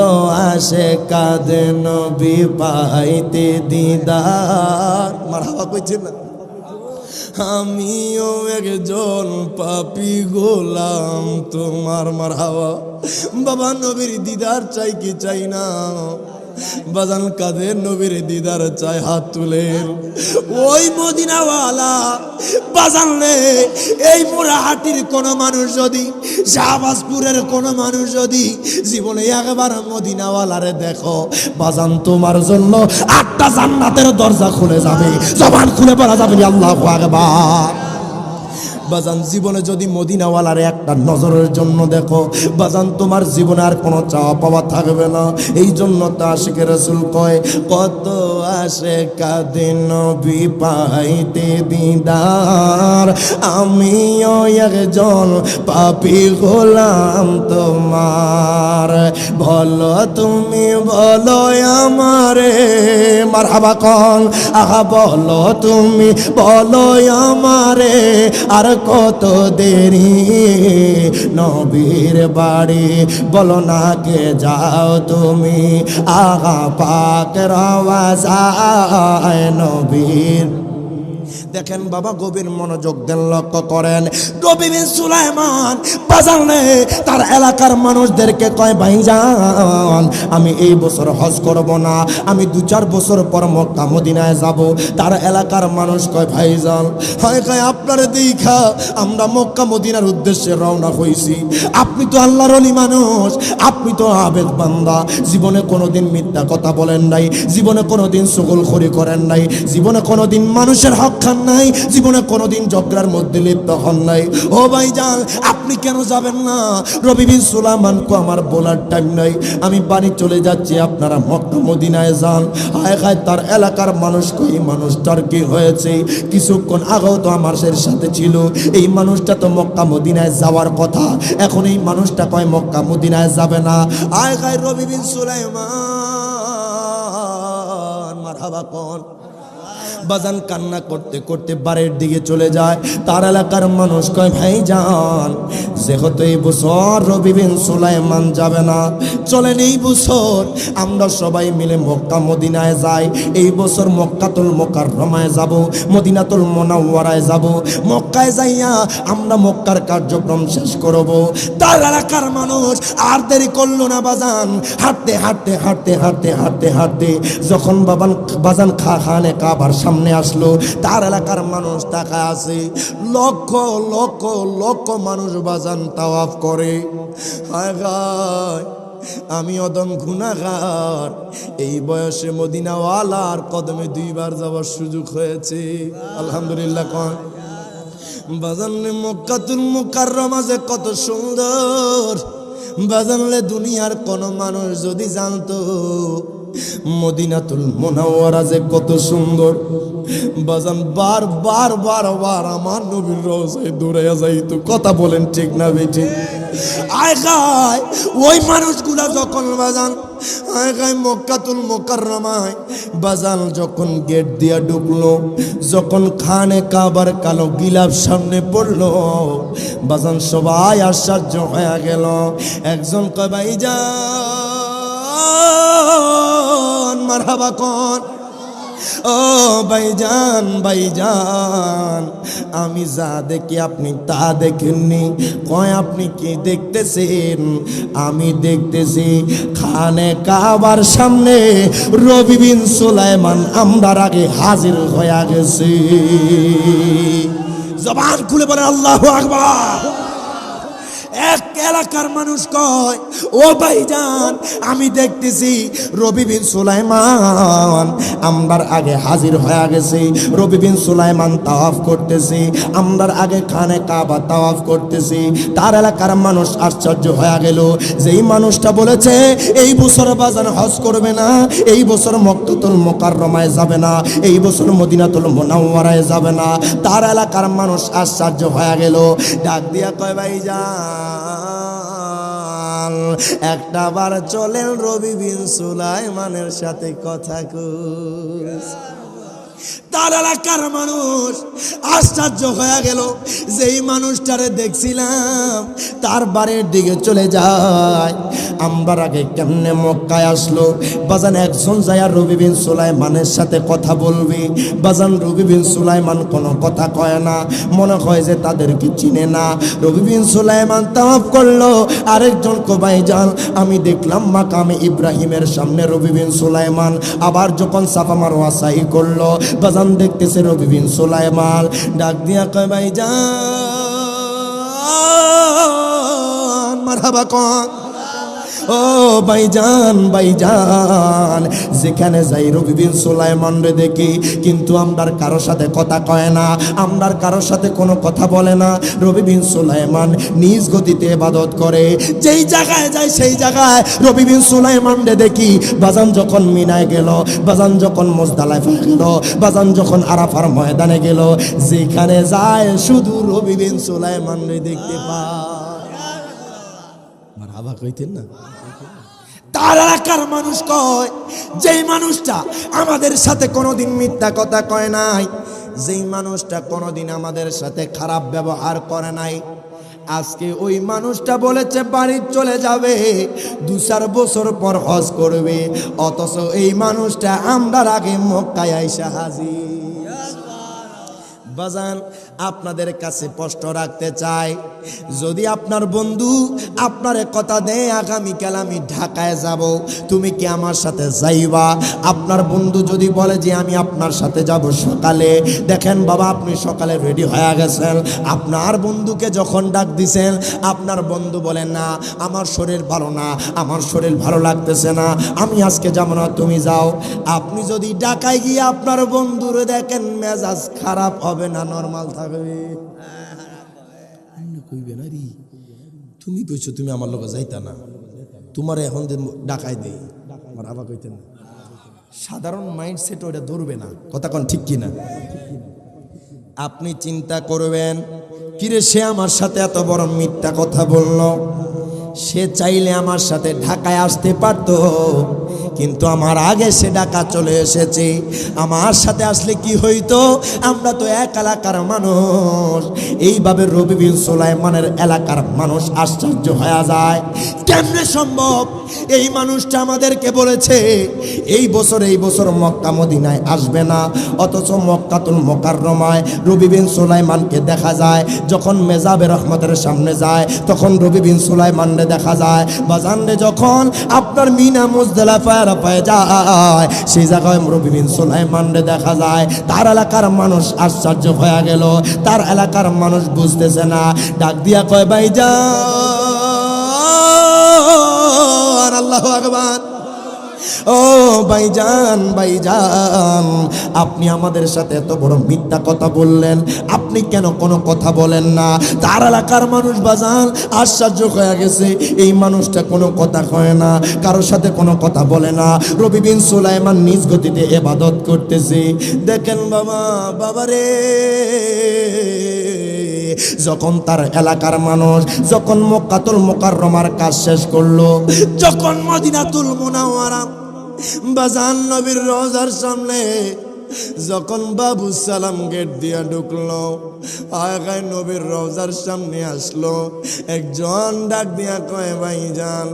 আসে কাঁদে নবী পাইতে দিদার। মারহাবা কইছেন না? আমিও একজন পাপী গোলাম তোমার। মারহাবা। বাবা নবীর দিদার চাই কি চাই না? বাজান কাদের নবীর দিদার চাই? হাত তুলেন। ওই মদিনাওয়ালা বাজান রে, এই মোরাহাটির কোন মানুষ যদি, শাহবাজপুরের কোন মানুষ যদি জীবনে একবার মদিনাওয়ালারে দেখো, বাজান তোমার জন্য 8টা জান্নাতের দরজা খুলে যাবে। জবান খুলে বলা যাবে আল্লাহু আকবার। বাজান জীবনে যদি মদিনাওয়ালার একটা নজরের জন্য দেখো, বাজান তোমার জীবনে আর কোনো চাওয়া পাওয়া থাকবে না। এই জন্য তা আশিকে রাসূল কয়, কত আসে কাঁদে নবী পাইতে দিদার, আমিও একজন পাপী গোলাম তোমার। বলো তুমি বলো আমারে, মারহাবা কন, আহা বলো তুমি বলো আমারে, আর কত দেরি নবীর বাড়ি, বলো না কে যাও তুমি, আগা পাক রওয়াজায় নবীর। দেখেন বাবা, গভীর মনোযোগ দেন, লক্ষ্য করেন। নবী বিন সুলাইমান বাজানে তার এলাকার মানুষদেরকে কয়, ভাইজান আমি এই বছর হজ করব না, আমি 2-4 বছর পর মক্কা মদিনায় যাব। তার এলাকার মানুষ কয়, ভাইজান হয় কয় আপনারে দেখা আমরা মক্কা মদিনার উদ্দেশ্যে রওনা হইছি। আপনি তো আল্লাহর ওলি মানুষ, আপনি তো আবেদ বান্দা, জীবনে কোনোদিন মিথ্যা কথা বলেন নাই, জীবনে কোনোদিন চুগলখড়ি করেন নাই, জীবনে কোনোদিন মানুষের হক খান নাই, জীবনে কোনোদিন ঝগড়ার মধ্যে লিপ্ত হন নাই। ও ভাইজান আপনি কেন যাবেন না? নবী বিন সুলাইমানকে আমার বলার টাইম নাই, আমি বাড়ি চলে যাচ্ছি, আপনারা মক্কা মদিনায় যান। হায় হায়, তার এলাকার মানুষ কই, এই মানুষটার কি হয়েছে? কিছুক্ষণ আগেও তো আমার সাথে ছিল, এই মানুষটা তো মক্কা মদিনায় যাওয়ার কথা, এখন এই মানুষটা কয় মক্কা মদিনায় যাবে না। হায় হায়, নবী বিন সুলাইমান মারহাবা কোন বাজান কান্না করতে করতে বাড়ির দিকে চলে যায়। তার এলাকার মানুষ কয়, ভাইজান যেহেতু এই বছর নবী বিন সুলাইমান যাবে না, চলেন এই বছর আমরা সবাই মিলে মক্কা মদিনায় যাই। এই বছর মক্কাতুল মুকাররমায় যাব, মদিনাতুল মুনাওয়ারায় যাব। মক্কায় যাইয়া আমরা মক্কার কার্যক্রম শেষ করব। তার এলাকার মানুষ আর দেরি করলো না বাজান, হাঁটতে হাঁটতে হাঁটতে হাঁটতে হাঁটতে হাঁটতে যখন বাজান খানে কাবার সামনে আসলো, তার এলাকার মানুষ তাকায় আছে, লক্ষ লক্ষ লক্ষ মানুষ বাজান তাওয়াফ করে। হায় হায়, আমি অদম গুনাহগার, এই বয়সে মদিনাওয়ালার কদমে 2 বার যাওয়ার সুযোগ হয়েছে। আলহামদুলিল্লাহ কোন বাজানলে মক্কাতুল মুকাররমা যে কত সুন্দর, বাজানলে দুনিয়ার কোন মানুষ যদি জানতো মদিনাতুল মুনাওয়ারা যে কত সুন্দর, বাজান বার আমার নবীর রওজায় দৌড়াইয়া যাইতো। কথা বলেন ঠিক না বেঠিক? আয় খায় ওই মানুষগুলা যখন বাজান আয় খায় মক্কাতুল মুকাররমায় বাজান যখন গেট দিয়া ঢুকলো, যখন খানে কাবার কালো গিলাফ সামনে পড়লো, বাজান সবাই আশ্চর্য হয়ে গেল। একজন কয়, ভাইজান মারহাবা কোন, ও ভাইজান ভাইজান আমি যা দেখি আপনি তা দেখেননি। কয় আপনি কি দেখতেছেন? আমি দেখতেছি খানে কাবার সামনে নবী বিন সুলাইমান আমরার আগে হাজির হয়ে গেছে। জবান খুলে বলে আল্লাহু আকবার। এক এলাকার মানুষ কয়, ও ভাইজান আমি দেখতেছি নবী বিন সুলাইমান আমরার আগে হাজির হয়ে গেছে। নবী বিন সুলাইমান তাওয়াফ করতেছে, আমরার আগে খানে কাবা তাওয়াফ করতেছে। তার এলাকার মানুষ আশ্চর্য হয়ে গেল, যেই মানুষটা বলেছে এই বছর বাজান হজ করবে না, এই বছর মক্কাতুল মুকাররমায় যাবে না, এই বছর মদিনাতুল মুনাওয়ারায় যাবে না, তার এলাকার মানুষ আশ্চর্য হয়ে গেল। ডাক দিয়া কয়, ভাইজান একটা বার চলেন নবী বিন সুলাইমানের সাথে কথা কই। তার এলাকার মানুষ আশ্চর্য হয়ে গেল, যেই মানুষটারে দেখছিলাম তার বাড়ির দিকে চলে যায়। আমরার আগে কেমনে মক্কায় আসলো? বাজান একজন যায়া রবি বিন সুলাইমানের সাথে কথা বলবে। বাজান রবি বিন সুলাইমান কোনো কথা কয় না, মনে হয় যে তাদেরকে চিনে না। রবি বিন সুলাইমান তাওয়াফ করলো, আরেকজন ভাইজান আমি দেখলাম মাকামে ইব্রাহিমের সামনে রবি বিন সুলাইমান। আবার যখন সাফা মারওয়া সাই করলো, বাজান দেখতেছে রবি বিন সুলাইমান ডাক দিয়া কয় ভাইজান মারহাবা কন। ও ভাইজান ভাইজান, যেখানে যাই রবি বিন সুলাইমান রে দেখি, কিন্তু আমরার কারোর সাথে কথা কয় না, আমরার কারোর সাথে কোনো কথা বলে না। রবি বিন সুলাইমান নিজ গতিতে ইবাদত করে, যেই জায়গায় যায় সেই জায়গায় রবি বিন সুলাইমান রে দেখি। বাজান যখন মিনায় গেল, বাজান যখন মুজদালিফা গেল, বাজান যখন আরাফার ময়দানে গেল, যেখানে যায় শুধু রবি বিন সুলাইমান রে দেখতে পায়। মারহাবা কইতেন না? তার এলাকার মানুষ কয়, যেই মানুষটা আমাদের সাথে কোনোদিন মিথ্যা কথা কয় নাই, যেই মানুষটা কোনোদিন আমাদের সাথে খারাপ ব্যবহার করে নাই, আজকে ওই মানুষটা বলেছে বাড়ি চলে যাবে, 2-4 বছর পর হজ করবে, অথচ এই মানুষটা আমরার আগে মক্কায় আইসা হাজির। বাজান আপনাদের কাছে প্রশ্ন রাখতে চাই, যদি আপনার বন্ধু আপনার কথা দেয় আগামীকাল আমি ঢাকায় যাব, তুমি কি আমার সাথে যাইবা? আপনার বন্ধু যদি বলে যে আমি আপনার সাথে যাব সকালে, দেখেন বাবা আপনি সকালে রেডি হয়ে গেছেন, আপনার বন্ধুকে যখন ডাক দিছেন, আপনার বন্ধু বলেন না আমার শরীর ভালো না, আমার শরীর ভালো লাগতেছে না, আমি আজকে যাব না, তুমি যাও। আপনি যদি ঢাকায় গিয়ে আপনার বন্ধুরে দেখেন মেজাজ খারাপ হবে না নরমাল থাকবে? কইবে না রে, তুমি কইছো তুমি আমার লোক যাইতা না, তোমার এখন ডাকাই দেই, আমার আবার কইতেন না। সাধারণ মাইন্ডসেট ওটা ধরবে না, কথা কোন ঠিক কিনা? আপনি চিন্তা করবেন, কিরে সে আমার সাথে এত বড় মিথ্যা কথা বলল, সে চাইলে আমার সাথে ঢাকায় আসতে পারতো, কিন্তু আমার আগে সে ঢাকা চলে এসেছে, আমার সাথে আসলে কি হইতো? আমরা তো এক এলাকার মানুষ। এইভাবে রবি বিন সুলাইমানের এলাকার মানুষ আশ্চর্য হয়ে যায়, কেমনে সম্ভব? এই মানুষটা আমাদেরকে বলেছে এই বছর মক্কা মদিনায় আসবে না, অথচ মক্কাতুল মুকাররমায় রবি বিন সুলাইমানকে দেখা যায়। যখন মেজাবে রহমতের সামনে যায়, তখন রবি বিন সুলাইমানকে দেখা যায়। বাজানরে যখন আপনার মিনা মুজদালিফা পায়ে যায়, সেই জায়গায় রবি বিন সুলাইমানকে দেখা যায়। তার এলাকার মানুষ আশ্চর্য হয়ে গেল, তার এলাকার মানুষ বুঝতেছে না, ডাক দিয়া কয় ভাইজান, আল্লাহু আকবার, ও ভাইজান ভাইজান, আপনি আমাদের সাথে এত বড় মিথ্যা কথা বললেন, আপনি কেন কোনো কথা বলেন না? তার এলাকার মানুষ বাজান আশ্চর্য হয়ে গেছে, এই মানুষটা কোনো কথা কয় না, কারোর সাথে কোনো কথা বলে না, রবি বিন সুলাইমান নিজ গতিতে ইবাদত করতেছে। দেখেন বাবা, বাবারে, যখন তার এলাকার মানুষ যখন মক্কাতুল মুকাররমার কাজ শেষ করলো, যখন মদিনাতুল মুনাওয়ারা বাজান নবীর রওজার সামনে যখন বাবু সালাম গেট দিয়া ঢুকলো, আগায় নবীর রওজার সামনে আসলো, একজন ডাক দিয়া কয় ভাইজান,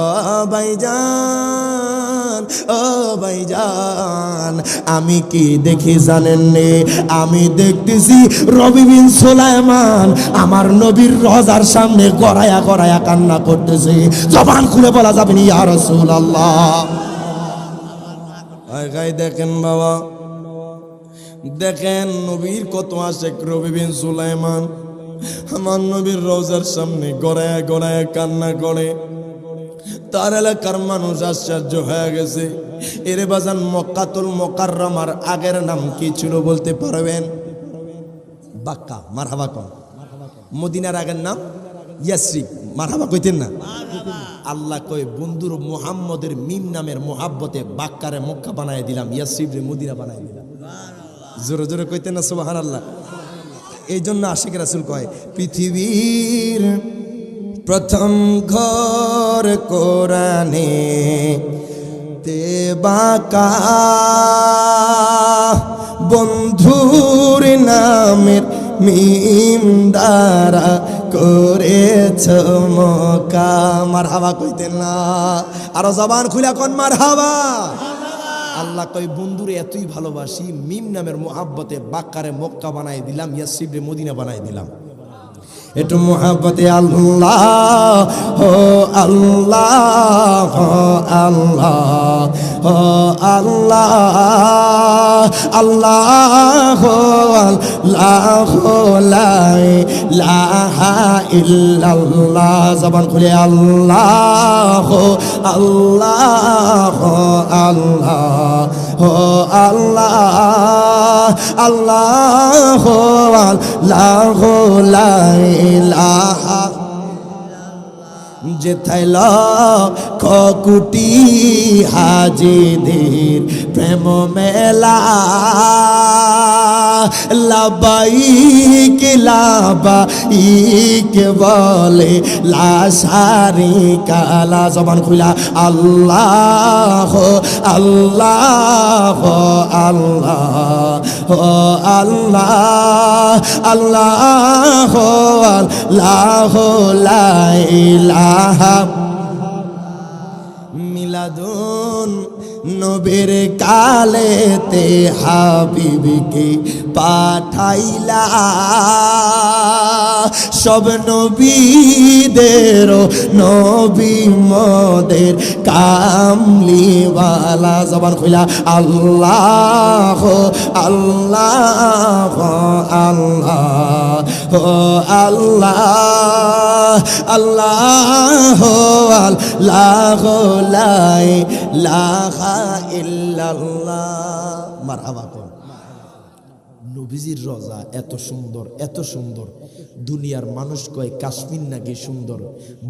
ও ভাইজান, ও ভাইজান, আমি কি দেখি জানেন নে? আমি দেখতেছি রবি বিন সুলাইমান আমার নবীর রওজার সামনে গড়ায়া গড়ায়া কান্না করতেছে, জবান খুলে বলা যাবে না ইয়া রাসূলুল্লাহ। আগায় দেখেন বাবা, দেখেন নবীর কত আশেক রবি বিন সুলাইমান, আমার নবীর রওজার সামনে গড়ায়া গড়ায়া কান্না করে। তার এলাকার মানুষ আশ্চর্য হয়ে গেছে। এরে বাজান মক্কাতুল মুকাররমার আগের নাম কি ছিল বলতে পারবেন? বাক্কা, মারহাবা কন। মদিনার আগের নাম ইয়াসরিব, মারহাবা কইতেন না? আল্লাহ কয় বন্ধুর মুহাম্মদের মিম নামের মোহাব্বতে বাক্কারে মক্কা বানায় দিলাম, ইয়াসরিবরে মদিনা বানায় দিলাম। জোরে জোরে কইতেন না সুবহানাল্লাহ? এই জন্য আশিক রাসূল কয় পৃথিবীর প্রথম ঘর কোরআনে তে বাঁকা, বন্ধুর নামের মিম দ্বারা করেছ মক্কা। মারহাবা কইতেন না? আরো জবান খুলে কোন মারহাবা। আল্লাহ কই বন্ধুরে এতই ভালোবাসি, মিম নামের মোহাব্বতে বাক্কারে মক্কা বানাই দিলাম, ইয়াসরিবরে মদিনা বানাই দিলাম। একটু মোহাব্বতে আল্লাহ ও আল্লাহ ও আল্লাহ ও আল্লাহ আল্লাহ আল্লাহ লা ইলাহা ইল্লাল্লাহ। জবান খুলে আল্লাহ আল্লাহ আল্লাহ ও আল্লাহ আল্লাহ আল্লাহ লা ইলাহা। যেথায় লক্ষ কোটি হাজিদের প্রেম মেলা, লাবাইক লাবাইক বলে লাশারি কালা। জবান খুলা আল্লাহ আল্লাহ আল্লাহ আল্লাহ আল্লাহ আল্লাহ লা ইলাহা। মিলাদুন নবীর কালেতে হাবিবকে পাঠাইলা, সব নবীদের নবী মোদের কামলিওয়ালা। জবান খুলা আল্লাহ আল্লাহ আল্লাহ আল্লাহ আল্লাহ আল্লাহ লা ইলাহা ইল্লাল্লাহ। মারহাবা কোন। নবীজির রোজা এত সুন্দর, এত সুন্দর। দুনিয়ার মানুষ কয় কাশ্মীর নাকি সুন্দর,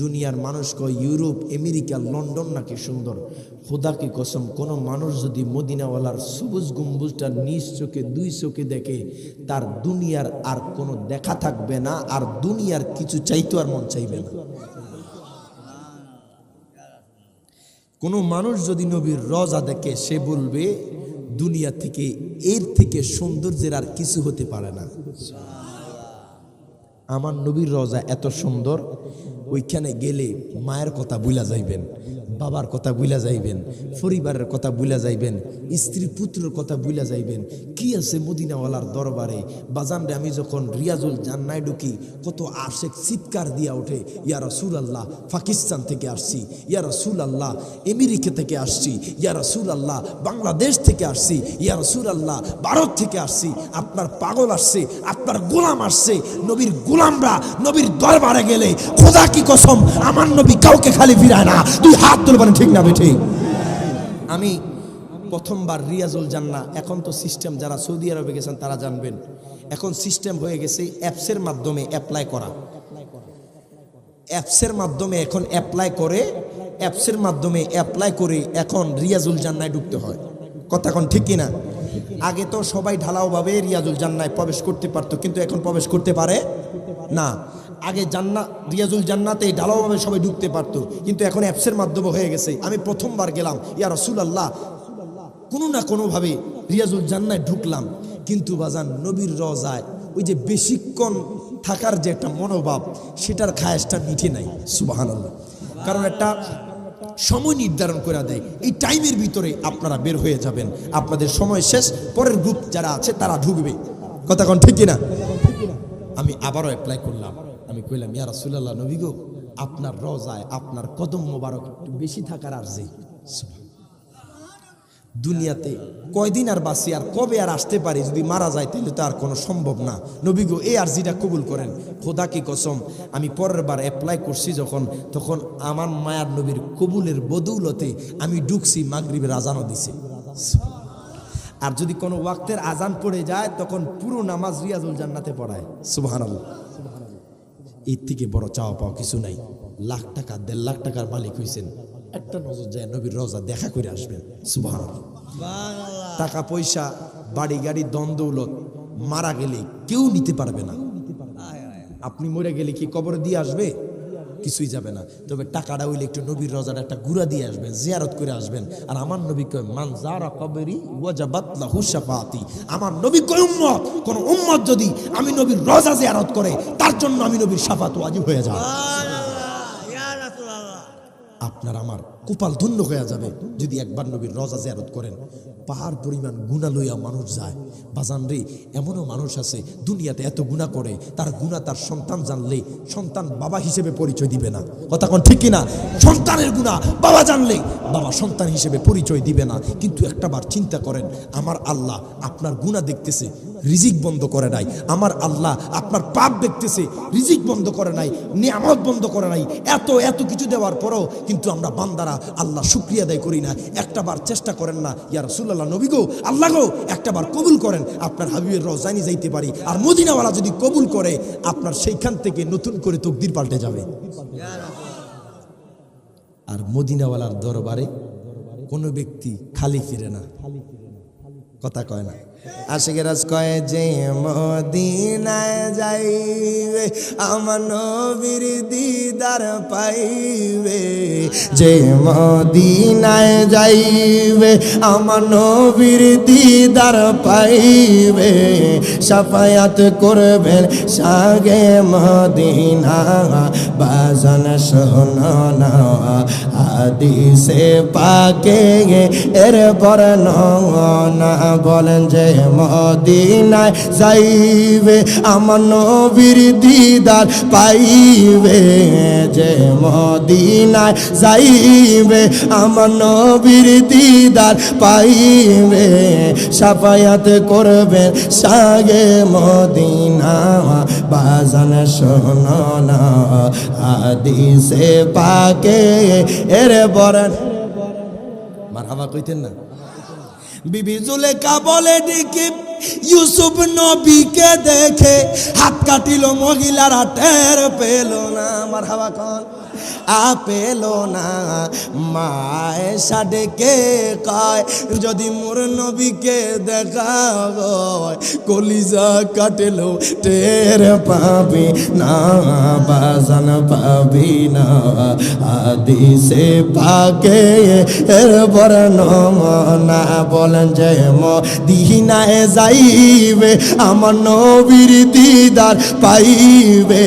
দুনিয়ার মানুষ কয় ইউরোপ আমেরিকা লন্ডন নাকি সুন্দর। খোদা কি কসম, কোন মানুষ যদি মদিনাওয়ালার সবুজ গম্বুজটা নিজ চোখে দুই চোখে দেখে, তার দুনিয়ার আর কোনো দেখা থাকবে না, আর দুনিয়ার কিছু চাইতো আর মন চাইবে না। কোন মানুষ যদি নবীর রোজা দেখে, সে বলবে দুনিয়া থেকে এর থেকে সৌন্দর্যের আর কিছু হতে পারে না। আমার নবীর রোজা এত সুন্দর, ওইখানে গেলে মায়ের কথা ভুলা যাইবেন, বাবার কথা ভুলা যাইবেন, পরিবারের কথা ভুলা যাইবেন, স্ত্রী পুত্রের কথা ভুলা যাইবেন। কি আছে মদিনাওয়ালার দরবারে। বাজানরে আমি যখন রিয়াজুল জান্নায় ঢুকি, কত আশেক চিৎকার দিয়া ওঠে, ইয়া রাসূলুল্লাহ পাকিস্তান থেকে আসছি, ইয়া রাসূলুল্লাহ আমেরিকা থেকে আসছি, ইয়া রাসূলুল্লাহ বাংলাদেশ থেকে আসছি, ইয়া রাসূলুল্লাহ ভারত থেকে আসছি। আপনার পাগল আসছে, আপনার গোলাম আসছে। নবীর গোলামরা নবীর দরবারে গেলে খোদা কি কসম, আমার নবী কাউকে খালি ফিরায় না। তুই হাত তুলবেন, ঠিক না বেঠিক? আমি প্রথমবার রিয়াজুল জান্নাহ, এখন তো সিস্টেম, যারা সৌদি আরবে গেছেন তারা জানবেন, এখন সিস্টেম হয়ে গেছে অ্যাপসের মাধ্যমে অ্যাপ্লাই করা। অ্যাপসের মাধ্যমে এখন অ্যাপ্লাই করে, অ্যাপসের মাধ্যমে অ্যাপ্লাই করে এখন রিয়াজুল জান্নায় ঢুকতে হয়। কথা কোন ঠিক কিনা? আগে তো সবাই ঢালাওভাবে রিয়াজুল জান্নায় প্রবেশ করতে পারতো, কিন্তু এখন প্রবেশ করতে পারে না। আগে রিয়াজুল জান্নাতে ঢালাওভাবে সবাই ঢুকতে পারতো, কিন্তু এখন অ্যাপসের মাধ্যমে হয়ে গেছে। আমি প্রথমবার গেলাম, ইয়া রাসূলুল্লাহ কোনো না কোনোভাবে রিয়াজুল জান্নায় ঢুকলাম, কিন্তু বাজান নবীর রওজায় ওই যে বেশিক্ষণ থাকার যে একটা মনোভাব, সেটার খায়েশটা মিটে নাই। সুবহানাল্লাহ। কারণ একটা সময় নির্ধারণ করে দেয়, এই টাইমের ভিতরে আপনারা বের হয়ে যাবেন, আপনাদের সময় শেষ, পরের গ্রুপ যারা আছে তারা ঢুকবে। কথা কোন ঠিক কিনা? আমি আবারও অ্যাপ্লাই করলাম। আমি কইলাম, ইয়া রাসূলুল্লাহ নবী গো, আপনার রওজায় আপনার কদম মোবারক একটু বেশি থাকার আরজি। দুনিয়াতে কয়দিন আর বাঁচি, আর কবে আর আসতে পারি? যদি মারা যায় তাহলে তো আর কোনো সম্ভব না। নবী গো এই আরজিটা কবুল করেন। খোদা কি কসম, আমি পরের বার অ্যাপ্লাই করছি যখন, তখন আমার মায়ার নবীর কবুলের বদৌলতে আমি ঢুকছি, মাগরিবের আজানও দিছে। আর যদি কোনো ওয়াক্তের আজান পড়ে যায়, তখন পুরো নামাজ রিয়াজুল জান্নাতে পড়ায়। সুবহানাল্লাহ। এর থেকে বড় চাওয়া পাওয়া কিছু নাই। লাখ টাকা 1.5 লাখ টাকার মালিক হয়েছেন, একটা নজর যায় নবীর রওজা দেখা করে আসবেন। সুবহানাল্লাহ। টাকা পয়সা বাড়ি গাড়ি দন দৌলত মারা গেলে কেউ নিতে পারবে না। আপনি মরে গেলে কি কবরে দিয়ে আসবে? কিছুই যাবে না। তবে টাকাটা হইলে একটু নবীর রোজার একটা গুড়া দিয়ে আসবেন, জিয়ারত করে আসবেন। আর আমার নবী কয় মান যারা কবরি ওয়াজাবাত লাহু শাফাআতি, আমার নবী কয় উম্মত, কোন উম্মত যদি আমি নবীর রোজা জিয়ারত করে তার জন্য আমি নবীর শাফাত ওয়াজিব হয়ে যায়। আপনার আমার কপাল ধন্য হয়ে যাবে যদি একবার নবীর রোজা জিয়ারত করেন। পাহাড় পরিমাণ গুনাহ লইয়া মানুষ যায়। বাজান রে, এমনও মানুষ আছে দুনিয়াতে এত গুনাহ করে, তার গুনাহ তার সন্তান জানলে সন্তান বাবা হিসেবে পরিচয় দিবে না। কথা কোন ঠিক কিনা? সন্তানের গুনাহ বাবা জানলে বাবা সন্তান হিসেবে পরিচয় দিবে না। কিন্তু একটাবার চিন্তা করেন, আমার আল্লাহ আপনার গুনাহ দেখতেছে, রিজিক বন্ধ করে নাই। আমার আল্লাহ আপনার পাপ দেখতেছে, রিজিক বন্ধ করে নাই, নিয়ামত বন্ধ করে নাই। এত এত কিছু দেওয়ার পরও কিন্তু আমরা বান্দারা আল্লাহ শুকরিয়া আদায় করি না। একটাবার চেষ্টা করেন না, ইয়া রাসূলুল্লাহ, নবী গো, আল্লাহ গো, একটাবার কবুল করেন, আপনার হাবিবের রওজায় নিয়ে যাইতে পারি। আর মদিনাওয়ালা যদি কবুল করে, আপনার সেইখান থেকে নতুন করে তকদির পাল্টে যাবে। আর মদিনাওয়ালার দরবারে কোনো ব্যক্তি খালি ফিরে না। কথা কয় না। আশিকের রাজ কয় যে মদিনায় যাইবে আমার নবীর দিদার পাইবে, যে মদিনায় যাইবে আমার নবীর দিদার পাইবে, শাফায়াত করবেন সাগে মদিনা। বাজান শোনো না হাদিসে পাকে এর বর্ণনা, বলেন যে মদিনায় যাইবে আমার নবীর দিদার পাইবে, যে মদিনায় যাইবে আমার নবীর দিদার পাইবে, শাফায়াত করবেন সাগে মদিনা। বাজান শোনো না হাদিসে পাকে এর বরণ। মারহাবা কইতেন না? বিবি জুলেখা বলে ডেকে ইউসুফ নবীকে দেখে হাত কাটিল, মহিলারা টের পেল না। মারহাবা কোন পেল না। মায়েশা ডেকে কয় যদি মোর নবীকে দেখা হয় কলিজা কাটেলো টের পাবি না, বাজান পাবি না। হাদিসে পাকে এর বর্ণনা, বলেন যে মদিনায় যাইবে আমার নবীর দিদার পাইবে,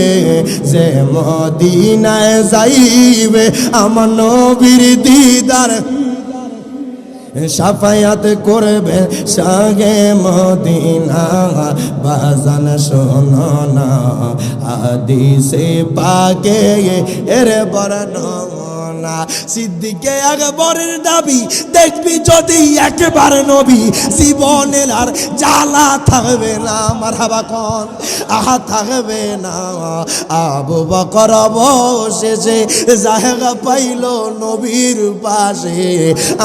যে মদিনায় যাইবে আমার নবীর দিদার, শাফায়াত করবে সাগে মদিনা। বাজান শোনো না হাদিসে পাকে এর বর্ণনা। সিদ্দিকে আকবরের দাবি দেখবি যদি একবার নবী, জীবনের আর জ্বালা থাকবে না। মারহাবা কোন আহা থাকবে না। আবু বকর অবশেষে জায়গা পাইল নবীর পাশে,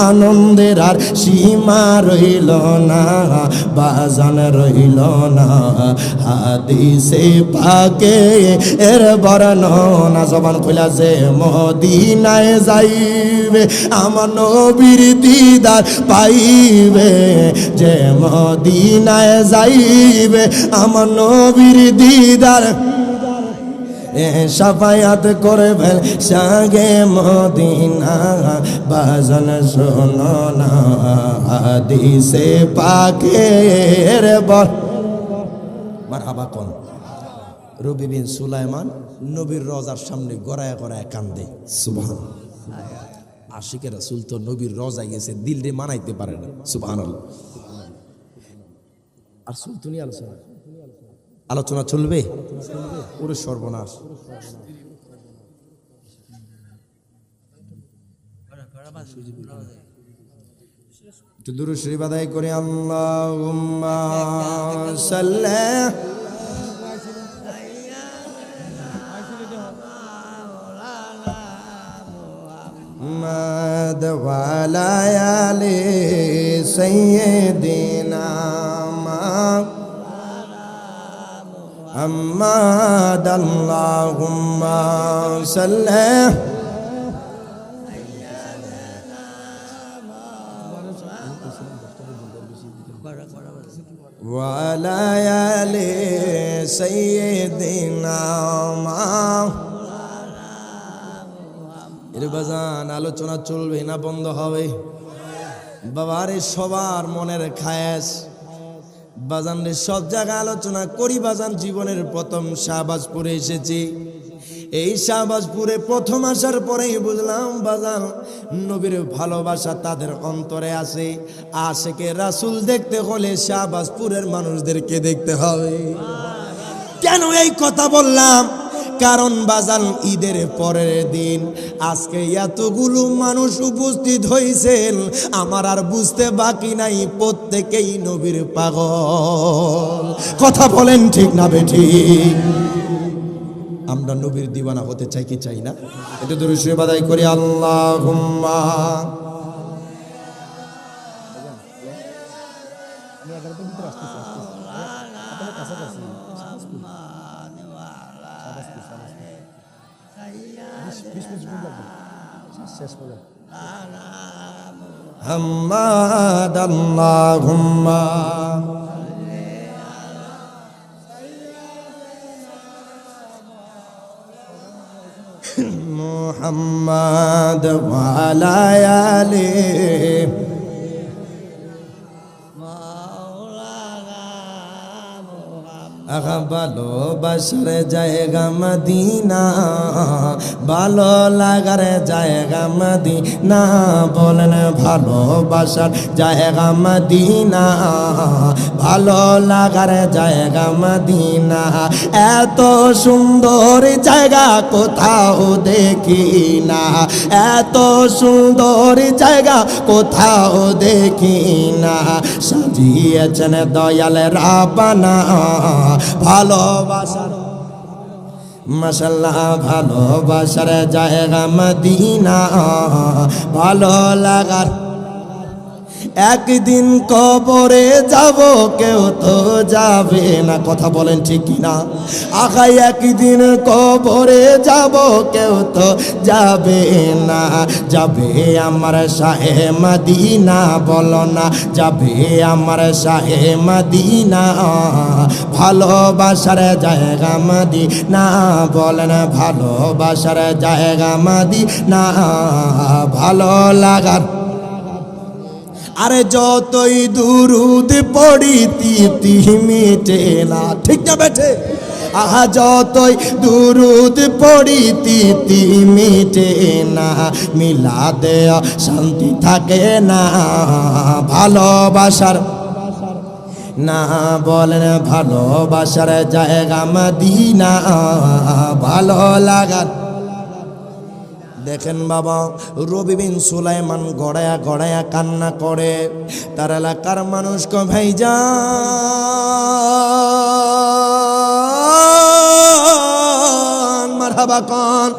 আনন্দের আর সীমা রইল না, বাজান রইল না। হাদিসে পাকে এর বর্ণনা, জবান খুলা যে মদিনায় যাইবে আমার নবীর দিদার পাইবে, যে মদিনায় যাইবে আমার নবীর দিদার, শাফায়াত করবেন সাগে মদিনা। বাজান শোনো না হাদিসে পাকের মারহাবা কোন। রবি বিন সুলাইমান নবীর রওজার সামনে গড়ায় গড়ায় কান্দে। সুবহান। আশিকের রাসূল তো নবীর রওজায় গেছে, দিল রে মানাইতে পারে না। সুবহানাল্লাহ। আর সুলতানি আলোচনা চলবে, ওরে সর্বনাশ। দুরূদ শরীফ আদায় করে আল্লাহুম্মা সাল্লি মুহাম্মাদ ওয়া আলা আলি সাইয়্যিদিনা মুহাম্মাদ। আল্লাহুম্মা সাল্লি ওয়া আলা আলি সাইয়্যিদিনা কই বাজান আলোচনা চলবে না বন্ধ হবে? বাবারে সবার মনের খায়েশ বাজান রে, সব জায়গায় আলোচনা করি বাজান। জীবনের প্রথম শাহবাজপুরে এসেছি। এই শাহবাজপুরে প্রথম আসার পরেই বুঝলাম বাজান নবীর ভালোবাসা তাদের অন্তরে আছে। আশেকে রাসূল দেখতে হলে শাহবাজপুরের মানুষদেরকে দেখতে হবে। কেন এই কথা বললাম? কারণ বাজান ঈদের পরের দিন আজকে এতগুলো মানুষ উপস্থিত হয়েছেন, আমার আর বুঝতে বাকি নাই প্রত্যেকেই নবীর পাগল। কথা বলেন ঠিক না বেঠিক? আমরা নবীর দিওয়ানা হতে চাই কি চাই না? এটা দরুদ শরীফ আদায় করি। আল্লাহুম্মা হাম্মাদ আল্লাহুম্মা মুহাম্মাদ ওয়া আলা আলিহি ভালোবাসার জায়গা মদিনা, ভালো লাগার জায়গা মদিনা। বলেন ভালোবাসার জায়গা মদিনা, ভালো লাগার জায়গা মদিনা। এত সুন্দর জায়গা কোথাও দেখি না, এত সুন্দর জায়গা কোথাও দেখি না। সাজিয়েছেন দয়াল রাব্বানা ভালোবাসার, মাশাআল্লাহ ভালোবাসার জায়গা মদিনা, ভালো লাগার। একদিন কবরে যাব কেউ তো যাবে না, কথা বলেন ঠিক কিনা? আগাই একদিন কবরে যাব কেউ তো যাবে না। যাবে আমার শাহে মদিনা, বলো না যাবে আমার শাহে মদিনা। ভালোবাসার জায়গা মদিনা, বলেন ভালোবাসার জায়গা মদিনা, ভালো লাগার। আরে যতই দুরুদ পড়ি তৃপ্তি মিটে না, ঠিক না বেঠে? আহা যতই দুরুদ পড়ি তৃপ্তি মিটে না, মিলাদে শান্তি থাকে না। ভালোবাসার না, বলেন ভালোবাসার জায়গা মদিনা, ভালো লাগার। দেখেন বাবা, রবি বিন সুলাইমান গড়ায়া গড়ায়া কান্না করে। তার এলাকার মানুষ কো ভাইজান মারহাবা কন,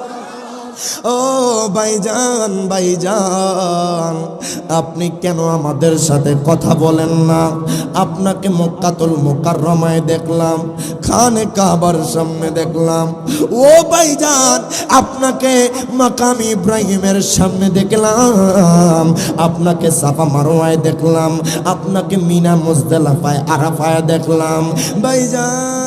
ও ভাইজান ভাইজান আপনি কেন আমাদের সাথে কথা বলেন না? আপনাকে মক্কাতুল মুকাররমায় দেখলাম, খানে কাবার সামনে দেখলাম। ও ভাইজান আপনাকে মাকাম ইব্রাহিমের সামনে দেখলাম, আপনাকে সাফা মারওয়ায় দেখলাম, আপনাকে মিনা মুজদালিফায় আরাফায় দেখলাম। ভাইজান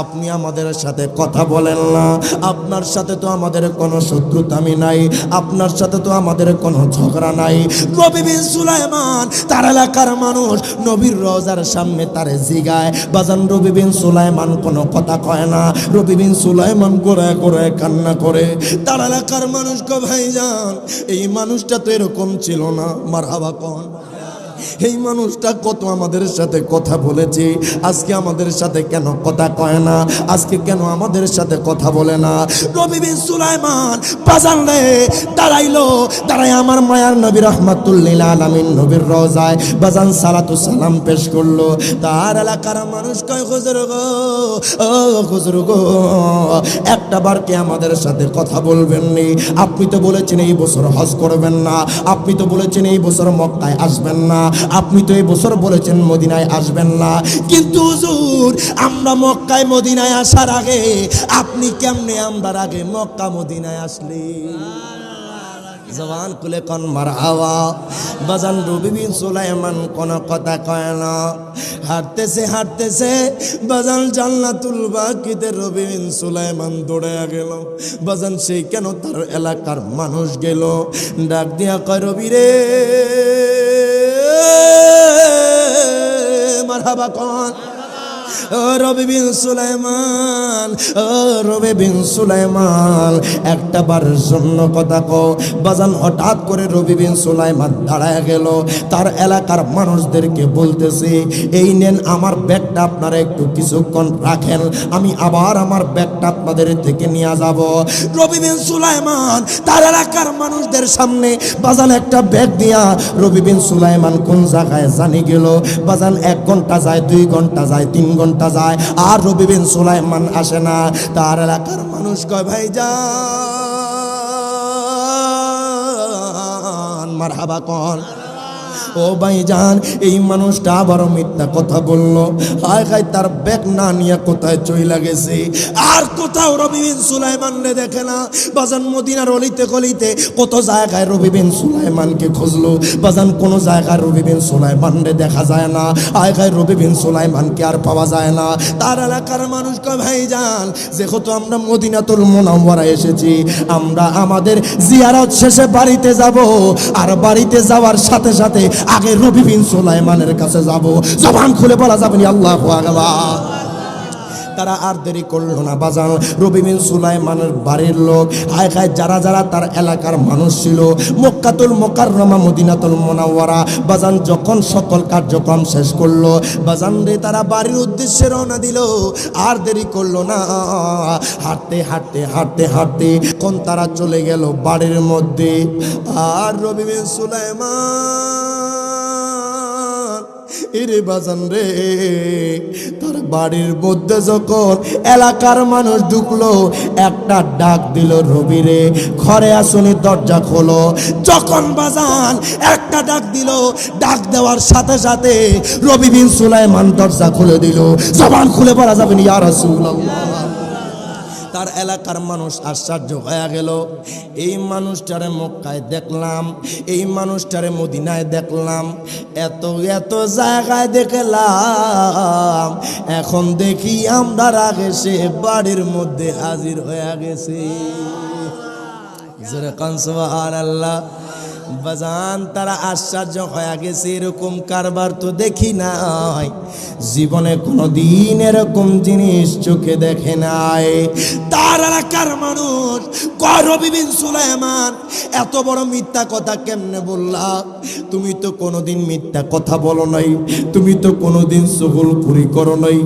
আপনি আমাদের সাথে কথা বলেন না। আপনার সাথে তো আমাদের কোনো শত্রুতামি নাই, আপনার সাথে তো আমাদের কোনো ঝগড়া নাই। রবি বিন সুলাইমান তার এলাকার মানুষ নবীর রওজার সামনে তারে জিগায়, বাজান রবি বিন সুলাইমান কোনো কথা কয় না। রবি বিন সুলাইমান গোড়ায় গোড়ায় কান্না করে। তার এলাকার মানুষ কো ভাইজান এই মানুষটা তো এরকম ছিল না, মারহাবা কোন। এই মানুষটা কত আমাদের সাথে কথা বলেছে, আজকে আমাদের সাথে কেন কথা কয় না? আজকে কেন আমাদের সাথে কথা বলে না? রবি বিন সুলাইমান বাজান রে দাঁড়াইলো, দাঁড়াই আমার মায়ার নবী রাহমাতুল লিল আলামিন নবীর রওজায় বাজান সালাতু সালাম পেশ করলো। তার এলাকার মানুষ কয় হুজুর গো, ও হুজুর গো একটা বার কি আমাদের সাথে কথা বলবেন নি? আপনি তো বলেছেন এই বছর হজ করবেন না, আপনি তো বলেছেন এই বছর মক্কায় আসবেন না, আপনি তো এই বছর বলেছেন মদিনায় আসবেন না। কিন্তু হুজুর আমরা মক্কায় মদিনায় আসার আগে আপনি কেমনে আমরার আগে মক্কা মদিনায় আসলেন? জবান খুলে কোন মারহাবা। বাজান রবি বিন সুলাইমান কোন কথা কয় না, হাঁটতেছে বাজান জান্নাতুল বাকিতে রবি বিন সুলাইমান দৌড়ে গেল। বাজান সেই কেন তার এলাকার মানুষ গেল, ডাক দিয়া কয় রবি রে মারহাবা কোন। রবি বিন সুলাইমান, রবি বিন সুলাইমান একটা বারের জন্য কথা কও। বাজান হঠাৎ করে রবি বিন সুলাইমান দাঁড়ায় গেল, তার এলাকার মানুষদেরকে বলতেছে এই নেন আমার ব্যাগটা, আপনারা একটু কিছুক্ষণ রাখেন, আমি আবার আমার ব্যাগটা আপনাদের থেকে নিয়ে যাব। রবি বিন সুলাইমান তার এলাকার মানুষদের সামনে বাজান একটা ব্যাগ দিয়া রবি বিন সুলাইমান কোন জায়গায় জানি গেল। বাজান 1 ঘন্টা যায়, 2 ঘন্টা যায়, 3 ঘন্টা যায়, আর রবি বিন সুলাইমান আসে না। তার এলাকার মানুষ কয় ভাইজান মারহাবা কোন। ও ভাইজান এই মানুষটা আবারও মিথ্যা কথা বলল, হায় হায় তার ব্যাগ না নিয়ে কোথায় চইলা গেছে, আর কোথাও রবি বিন সুলাইমান রে দেখে না। বাজান মদিনার অলিতে গলিতে কত জায়গায় রবি বিন সুলাইমানকে খুঁজলো, বাজান কোন জায়গায় রবি বিন সুলাইমান রে দেখা যায় না, হায় হায় রবি বিন সুলাইমানকে আর পাওয়া যায় না। তার এলাকার মানুষ কয় ভাইজান যেহেতু আমরা মদিনাতুল মুনাওয়ারা এসেছি, আমরা আমাদের জিয়ারত শেষে বাড়িতে যাব, আর বাড়িতে যাওয়ার সাথে সাথে আগে রবি বিন সুলাইমানের কাছে যাব। জবান খুলে বলা যাবে না আল্লাহু আকবার। তারা আর দেরি করলো না, বাজান রবি বিন সুলাইমানের বাড়ির লোক হায় হায় যারা যারা তার এলাকার মানুষ ছিল, মক্কাতুল মুকাররমা মদিনাতুল মুনাওয়ারা বাজান যখন সকল কার্যক্রম শেষ করলো, বাজান রে তারা বাড়ির উদ্দেশ্যে রওনা দিল। আর দেরি করলো না, হাঁটতে হাঁটতে হাঁটতে হাঁটতে কোন তারা চলে গেল বাড়ির মধ্যে। আর রবি বিন সুলাইমান এরে বাজান রে তার বাড়ির মধ্যে যখন এলাকার মানুষ ঢুকলো, একটা ডাক দিল রবি রে ঘরে আসুনি দরজা খোলো। যখন বাজান একটা ডাক দিল, ডাক দেওয়ার সাথে সাথে রবি বিন সুলাইমান দরজা খুলে দিল। জবান খুলে বলা যাবে না ইয়া রাসূলুল্লাহ। তার এলাকার মানুষ আশ্চর্য হয়ে গেল, এই মানুষটারে মক্কায় দেখলাম, এই মানুষটারে মদিনায় দেখলাম, এত এত জায়গায় দেখলাম, এখন দেখি আমরা আগে সে বাড়ির মধ্যে হাজির হয়ে গেছে। জোরে কান সুবহানাল্লাহ। বাজান তারা আশ্চর্য হয়ে গেছে, এরকম কারবার তো দেখি নাই, জীবনে কোনোদিন এরকম জিনিস চোখে দেখে নাই। তার এলাকার মানুষ কয় রবি বিন সুলাইমান এত বড় মিথ্যা কথা কেমনে বললা? তুমি তো কোনোদিন মিথ্যা কথা বলো নাই, তুমি তো কোনোদিন চুগলখড়ি করো নাই,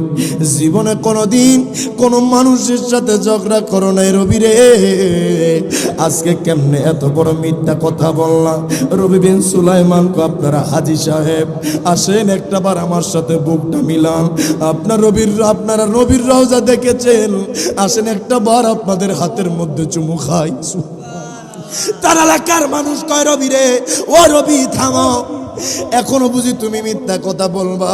জীবনে কোনোদিন কোনো মানুষের সাথে ঝগড়া করো নাই রবি রে, আজকে কেমনে এত বড় মিথ্যা কথা বললা? রবি বিন সুলাইমান কো আপনারা হাজী সাহেব আসেন একটা বার আমার সাথে বুকটা মিলান, আপনারা নবীর রওজা দেখেছেন, আসেন একটা বার আপনাদের হাতের মধ্যে চুমু খাই। তার এলাকার মানুষ কয় রবি রে ও রবি থামো, এখনো বুঝি তুমি মিথ্যা কথা বলবা?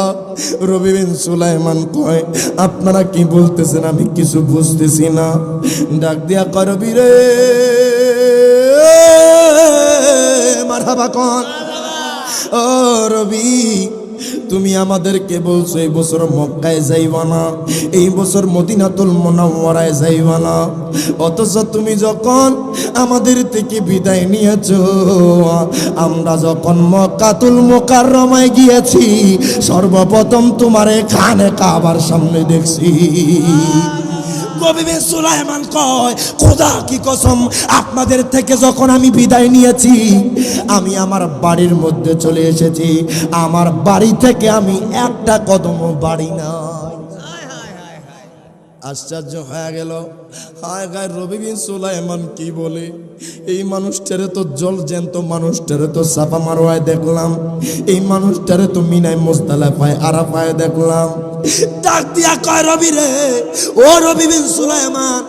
রবি বিন সুলাইমান কয় আপনারা কি বলতেছেন আমি কিছু বুঝতেছি না। ডাক দিয়া কয় রবি রে মারহাবা কোন। ও রবি তুমি আমাদেরকে বলছো এই বছর মক্কায় যাইবা না, এই বছর মদিনাতুল মুনাওয়ারায় যাইবা না, অথচ তুমি যখন আমাদের থেকে বিদায় নিয়েছো, আমরা যখন মক্কাতুল মুকাররমায় গিয়েছি সর্বপ্রথম তোমারে খানে কাবার সামনে দেখছি। রবি বিন সুলাইমান কয় খোদা কি কসম, আপনাদের থেকে যখন আমি বিদায় নিয়েছি আমি আমার বাড়ির মধ্যে চলে এসেছি, আমার বাড়ি থেকে আমি একটা কদমও বাড়ি নাই। আশ্চর্য হয়ে গেল, হায় গায় রবি বিন সুলাইমান কি বলে? এই মানুষটারে তো জল জ্যান্ত মানুষটারে তো সাফা মারোয়ায় দেখলাম, এই মানুষটারে তো মিনায় মুজদালিফায় আরাফায় দেখলাম। ডাক দিয়া কয় রবি রে ও রবি বিন সুলাইমান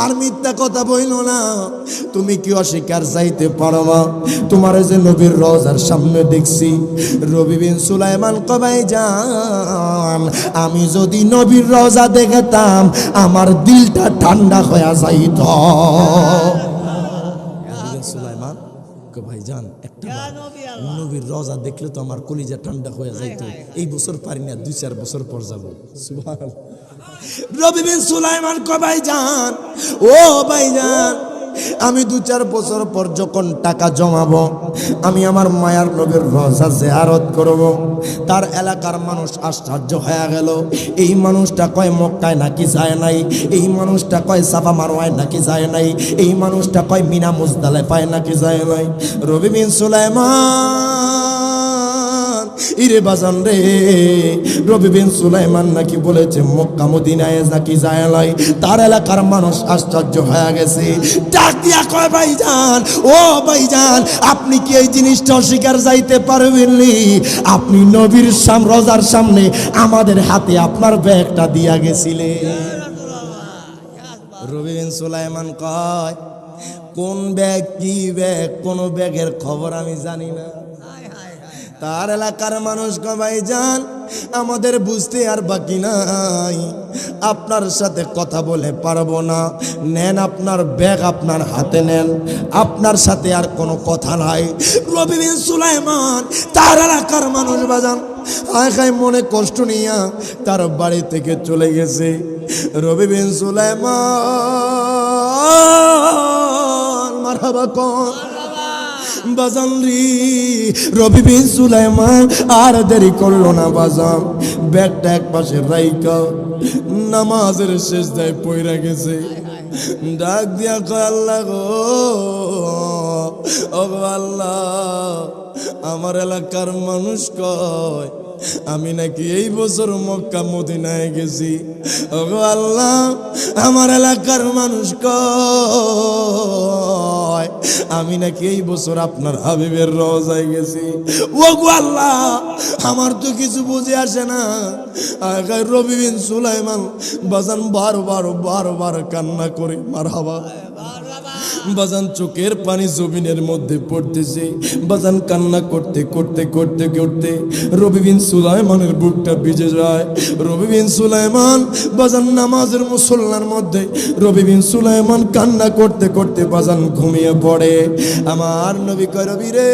আর মিথ্যা কথা বইল না, তুমি কি অস্বীকার যাইতে পারবা? তোমার যে নবীর রওজার সামনে দেখছি। রবি বিন সুলাইমান কবাই যান, আমি যদি নবীর রওজা দেখতাম আমার দিলটা ঠান্ডা হয়ে যাইত। সুলাইমান জান একটা নবীর রওজা দেখলে তো আমার কলিজা ঠান্ডা হয়ে যাইতো। এই বছর পারি না, 2-4 বছর পর যাব। সুবহানাল্লাহ। রবি বিন সুলাইমান কয় ভাইজান, ও ভাইজান, আমি 2-4 বছর পর যখন টাকা জমাবো, আমি আমার মায়ার নবীর রওজা জিয়ারত করব। তার এলাকার মানুষ আশ্চর্য হয়ে গেল। এই মানুষটা কয় মক্কায় নাকি যায় নাই, এই মানুষটা কয় সাফা মারওয়ায় নাকি যায় নাই, এই মানুষটা কয় মিনা মুজদালিফায় নাকি যায় নাই। রবি বিন সুলাইমান, ইরে বাজান রে, রবি বিন সুলাইমান নাকি বলেছে মক্কা মদিনায় নাকি যায় নাই। তার এলাকার মানুষ আশ্চর্য হয়ে গেছে। ডাক দিয়া কয় ভাইজান, ও ভাইজান, আপনি কি এই জিনিসটা অস্বীকার যাইতে পারবেননি? আপনি নবীর রওজার সামনে আমাদের হাতে আপনার ব্যাগটা দিয়া গেছিলেন। রবি বিন সুলাইমান কয়, কোন ব্যাগ, কি ব্যাগ, কোন ব্যাগের খবর আমি জানি না। তার এলাকার মানুষ কয় ভাইজান, আমাদের বুঝতে আর বাকি নাই, আপনার সাথে কথা বলে পারবো না, নেন আপনার ব্যাগ আপনার হাতে নেন, আপনার সাথে আর কোনো কথা নাই। রবি বিন সুলাইমান তার এলাকার মানুষ বাজান আয় খায় মনে কষ্ট নিয়া তার বাড়ি থেকে চলে গেছে। রবি বিন সুলাইমান মারহাবা কোন বাজান রে, রবি বিন সুলাইমান আর দেরি করলো না বাজান, ব্যাগটা এক পাশে রাইকা নামাজের সিজদায় পইরা গেছে। ডাক দিয়া কয় আল্লাহ গো, ও আল্লাহ, আমার এলাকার মানুষ কয় আমি নাকি এই বছর মক্কা মদিনায় গেছি। ওগো আল্লাহ, আমার এলাকার মানুষ কয় আমি নাকি এই বছর আপনার হাবিবের রওজায় গেছি। ওগো আল্লাহ, আমার তো কিছু বুঝে আসে না। রবি বিন সুলাইমান বাজান বারবার কান্না করে মারহাবা বাজান, চোখের পানি জমিনের মধ্যে পড়তেছে বাজান, কান্না করতে করতে করতে করতে রবি বিন সুলাইমানের বুকটা ভিজে যায়। রবি বিন সুলাইমান বাজান নামাজের মুসল্লার মধ্যে রবি বিন সুলাইমান কান্না করতে করতে বাজান ঘুমিয়ে পড়ে। আমার নবী কয়, রবি রে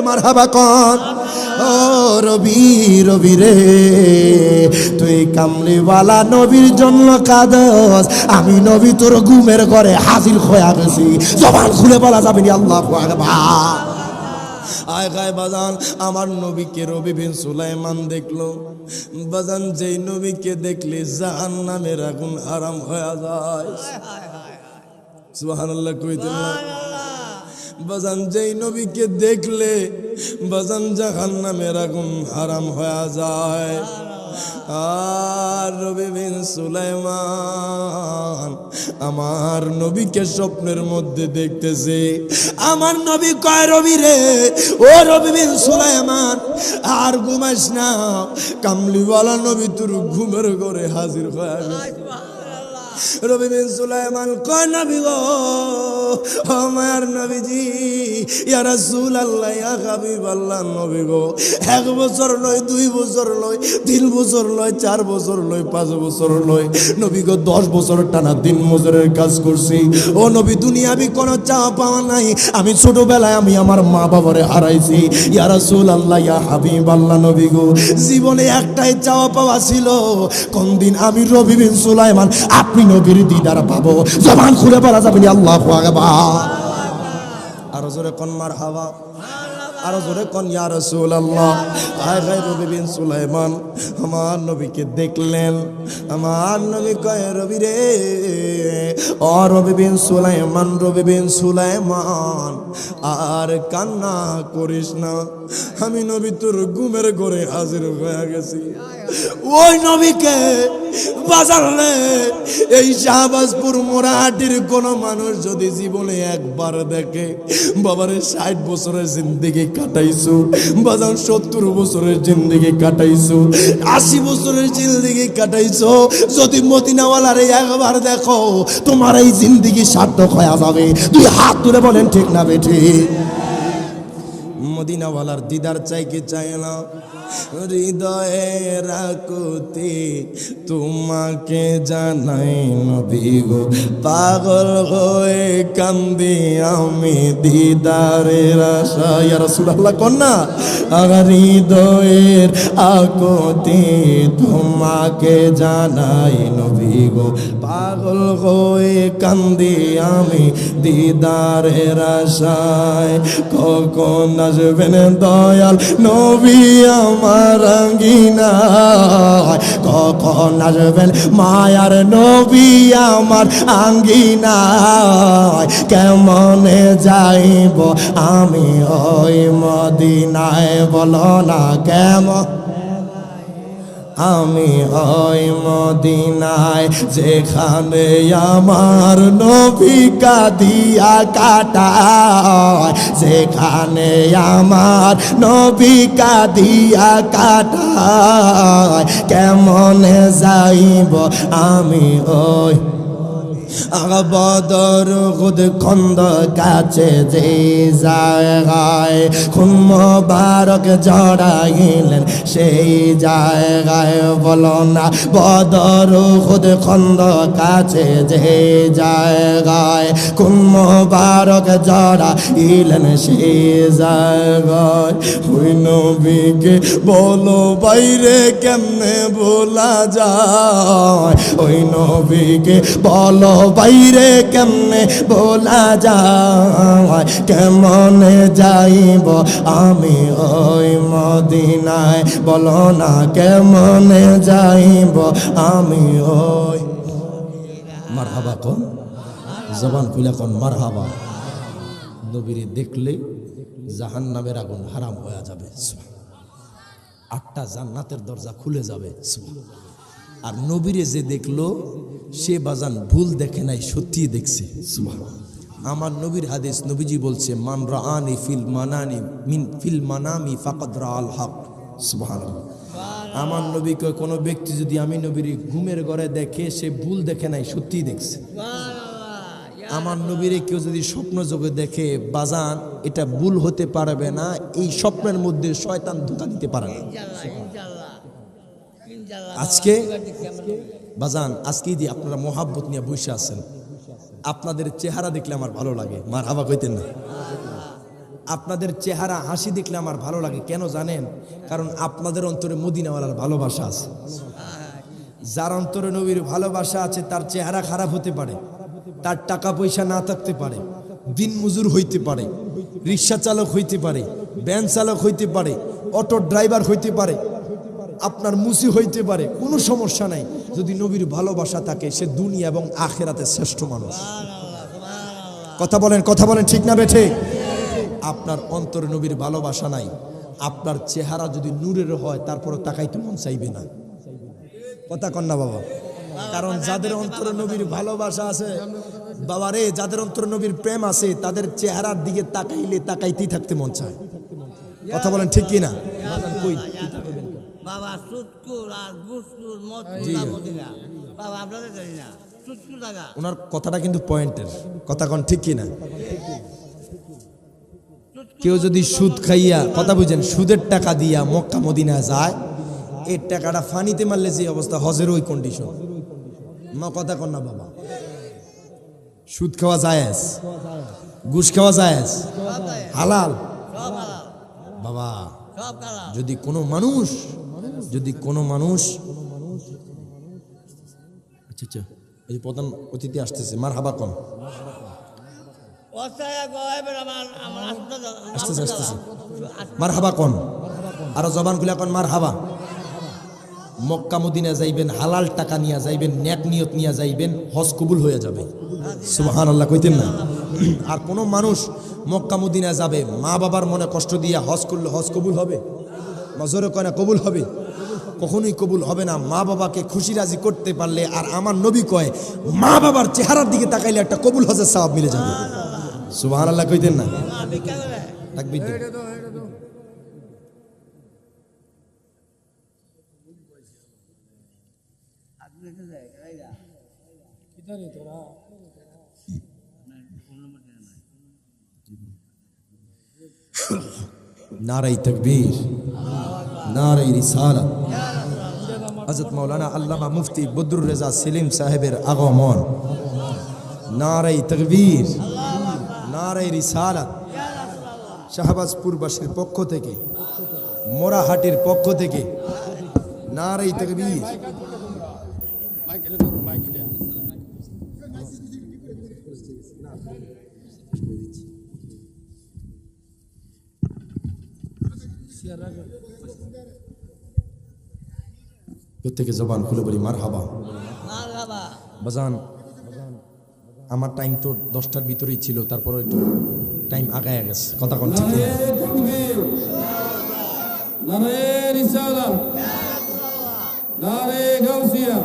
মারহাবা কোন, ও রবি, রবি রে, তুই কামলিওয়ালা নবীর জন্য কাঁদস, আমি নবী তোর ঘুমের ঘরে হাজির হয়ে গেছি। জবান খুলে বলা যাবে না আল্লাহু আকবার। আয় গায় বাজান, আমার নবীকে রবি বিন সুলাইমান দেখলো বাজান, যেই নবীকে দেখলে জাহান্নামের আগুন হারাম হয়ে যায়। সুবহানাল্লাহ কইতে না বাজান, যেই নবীকে দেখলে বাজান জাহান্নামের আগুন হারাম হয়ে যায়। আর রবি বিন সুলাইমান আমার নবীকে স্বপ্নের মধ্যে দেখতেছে। আমার নবী কয়, রবি রে, ও রবি বিন সুলাইমান, আর ঘুমাস না, কামলিওয়ালা নবী তোর ঘুমের ঘরে হাজির হয়ে গেছে। রবি বিন সুলাইমান কয়, নবী গো, আমার নবীজি, ইয়া রাসূলুল্লাহ, ইয়া হাবিবাল্লাহ, নবী গো, 1 বছর নয়, 2 বছর নয়, 3 বছর নয়, 4 বছর নয়, 5 বছর নয়, নবী গো 10 বছর টানা দিন মজুরের কাজ করছি। ও নবী, দুনিয়াবি কোনো চাওয়া পাওয়া নাই, আমি ছোটবেলায় আমি আমার মা বাবারে হারাইছি। ইয়া রাসূলুল্লাহ, ইয়া হাবিবাল্লাহ, নবী গো, জীবনে একটাই চাওয়া পাওয়া ছিল, কোন দিন আমি রবি বিন সুলাইমান আপনি নবীর দিদার পাবো। জবান খুলে বলা যাবে না আল্লাহু আকবার। আরো জোরে কোন মারহাবা, আরো জোরে কোন ইয়া রাসূলুল্লাহ। আয় গায় রবি বিন সুলাইমান আমার নবীকে দেখলেন। আমার নবী কয়, রবি রে, ও রবি বিন সুলাইমান, রবি বিন সুলাইমান, আর কান্না করিস না, আমি নবী তোর ঘুমের ঘরে হাজির হয়ে গেছি। ওই নবীকে বাজারে এই শাহবাজপুর মোরাহাটির কোন মানুষ যদি জীবনে একবার দেখে, বাবারে 60 বছরের জিন্দেগি কাটাইছো বাজান, 70 বছরের জিন্দেগি কাটাইছো, 80 বছরের জিন্দেগি কাটাইছো, যদি মদিনাওয়ালারে একবার দেখো তোমার এই জিন্দেগি সার্থক হয়ে যাবে। তুই হাত তুলে বলেন ঠিক না বেঠি? মদিনাওয়ালার দিদার চাই কি চাই না? হৃদয়ে রাখতে তোমাকে জানাই নবী গো, পাগল হয়ে কান্দি আমি দিদারের আশায়। ইয়া রাসূলুল্লাহ কন্যা, হৃদয়ের আকুতি তোমাকে জানাই নবী গো, পাগল হয়ে কান্দি আমি দিদারের আশায়। কখন আসবেন দয়াল নবী আমার আঙ্গিনায়, কখন আসবেন মায়ার নবী আমার আঙ্গিনায়। কেমনে যাইব আমি ওই মদিনায়, বলো না কেমন আমি ওই মদিনায়, যেখানে আমার নবী কাঁদিয়া কাটায়, যেখানে আমার নবী কাঁদিয়া কাটায়। কেমনে যাইব আমি ওই বদর খুদ খন্দ কাছে যে জায়গায় খুন মোবারক জড়াইলেন সেই জায়গায়, বলো না বদর খুদ খন্দ কাছে যে জায়গায় খুন মোবারক জড়াইলেন সেই জায়গায়। ওই নবীকে বলো বাইরে কেমনে ভোলা যায়, ওই নবীকে বলো বাইরে কেমনে বলা যায়। কেমনে যাইব আমি ওই মদিনায়, বলো না কেমনে যাইব আমি ওই। মারহাবা কোন, জবান খুলে কোন মারহাবা। নবীরে দেখলে জাহান্নামের আগুন হারাম হয়ে যাবে, 8টা জান্নাতের দরজা খুলে যাবে। আর নবীরে যে দেখলো সে বাজান ভুল দেখে নাই, সত্যি দেখছে। আমার নবীর হাদিস, নবীজি বলছে মান রাআনি ফিল মানামি ফাকাদ রাআল হক। সুবহানাল্লাহ। আমার নবীকে কোনো ব্যক্তি যদি আমি নবীর ঘুমের ঘরে দেখে, সে ভুল দেখে নাই, সত্যি দেখছে। আমার নবীরে কেউ যদি স্বপ্ন যোগে দেখে বাজান, এটা ভুল হতে পারবে না, এই স্বপ্নের মধ্যে শয়তান ধোঁকা দিতে পারে না। আজকে বাজান, আজকে যে আপনারা মোহাব্বত নিয়ে বসে আছেন, আপনাদের চেহারা দেখলে আমার ভালো লাগে। মারহাবা কইতেন না? আপনাদের চেহারা হাসি দেখলে আমার ভালো লাগে। কেন জানেন? কারণ আপনাদের অন্তরে মদিনাওয়ালার ভালোবাসা আছে। যার অন্তরে নবীর ভালোবাসা আছে তার চেহারা খারাপ হতে পারে, তার টাকা পয়সা না থাকতে পারে, দিন মজুর হইতে পারে, রিক্সা চালক হইতে পারে, ভ্যান চালক হইতে পারে, অটো ড্রাইভার হইতে পারে, আপনার মুসি হইতে পারে, কোনো সমস্যা নাই। যদি নবীর ভালোবাসা থাকে, সে দুনিয়া এবং আখিরাতে শ্রেষ্ঠ মানুষ। কথা বলেন ঠিক না বেঠে? আপনার অন্তরে নবীর ভালোবাসা নাই, আপনার চেহারা যদি নূরের হয় তারপরে তাকাইতে মন চাইবে না। কথা কন না বাবা? কারণ যাদের অন্তরে নবীর ভালোবাসা আছে বাবা রে, যাদের অন্তরে নবীর প্রেম আছে, তাদের চেহারার দিকে তাকাইলে তাকাইতেই থাকতে মন চায়। কথা বলেন ঠিক কি না? বাবা সুৎকুর আর গুসকুর মদিনা বাবা আপনাদের জানি না, সুৎকুর টাকা। ওনার কথাটা কিন্তু পয়েন্টের কথা, কোন ঠিক কি না? কেউ যদি সুদ খাইয়া, কথা বুঝেন, সুদের টাকা দিয়া মক্কা মদিনা যায়, এই টাকাটা ফানিতে মারলে যে অবস্থা, হজের ওই কন্ডিশন। মা কথা কন না বাবা? সুদ খাওয়া জায়েজ, ঘুষ খাওয়া জায়েজ, হালাল বাবা। যদি কোনো মানুষ আচ্ছা এই প্রধান অতিথি আসতেছে, মারহাবা কন। আসতেছে মারহাবা কন, আরো জবান খুলে কন মারহাবা। মক্কা মদিনা যাইবেন, হালাল টাকা নিয়ে যাইবেন, নেক নিয়ত নিয়ে যাইবেন, হজ কবুল হয়ে যাবে। সুবহানাল্লাহ কইতেন না? আর কোন মানুষ মক্কা মদিনা যাবে, মা বাবার মনে কষ্ট দিয়ে হজ করলে হজ কবুল হবে? মজরে কয় না কবুল হবে? কখনোই কবুল হবে না। মা বাবাকে খুশি রাজি করতে পারলে, আর আমার নবী কয় মা বাবার চেহারার দিকে তাকাইলে একটা কবুল হজের সওয়াব মিলে যাবে। সুবহানাল্লাহ কইতেন না? তাকবীর দিন। নারাই তাকবীর, নারাই রিসালাত। হযরত মাওলানা আল্লামা মুফতি বদরুর রেজা সেলিম সাহেবের আগমন। নারাই তাকবীর, নারাই রিসালাত। শাহবাজপুরবাসীর পক্ষ থেকে, মোরাহাটির পক্ষ থেকে নারাই তাকবীর। প্রত্যেকে জবান খুলে বলি মারহাবা। মারহাবা। বাজান, আমার টাইম তো 10টার ভিতরেই ছিল, তারপরে একটু টাইম আগায় গেছে। কথা কোন ঠিক কিনা? নারে রিসালাত, নারে গাউসিয়া।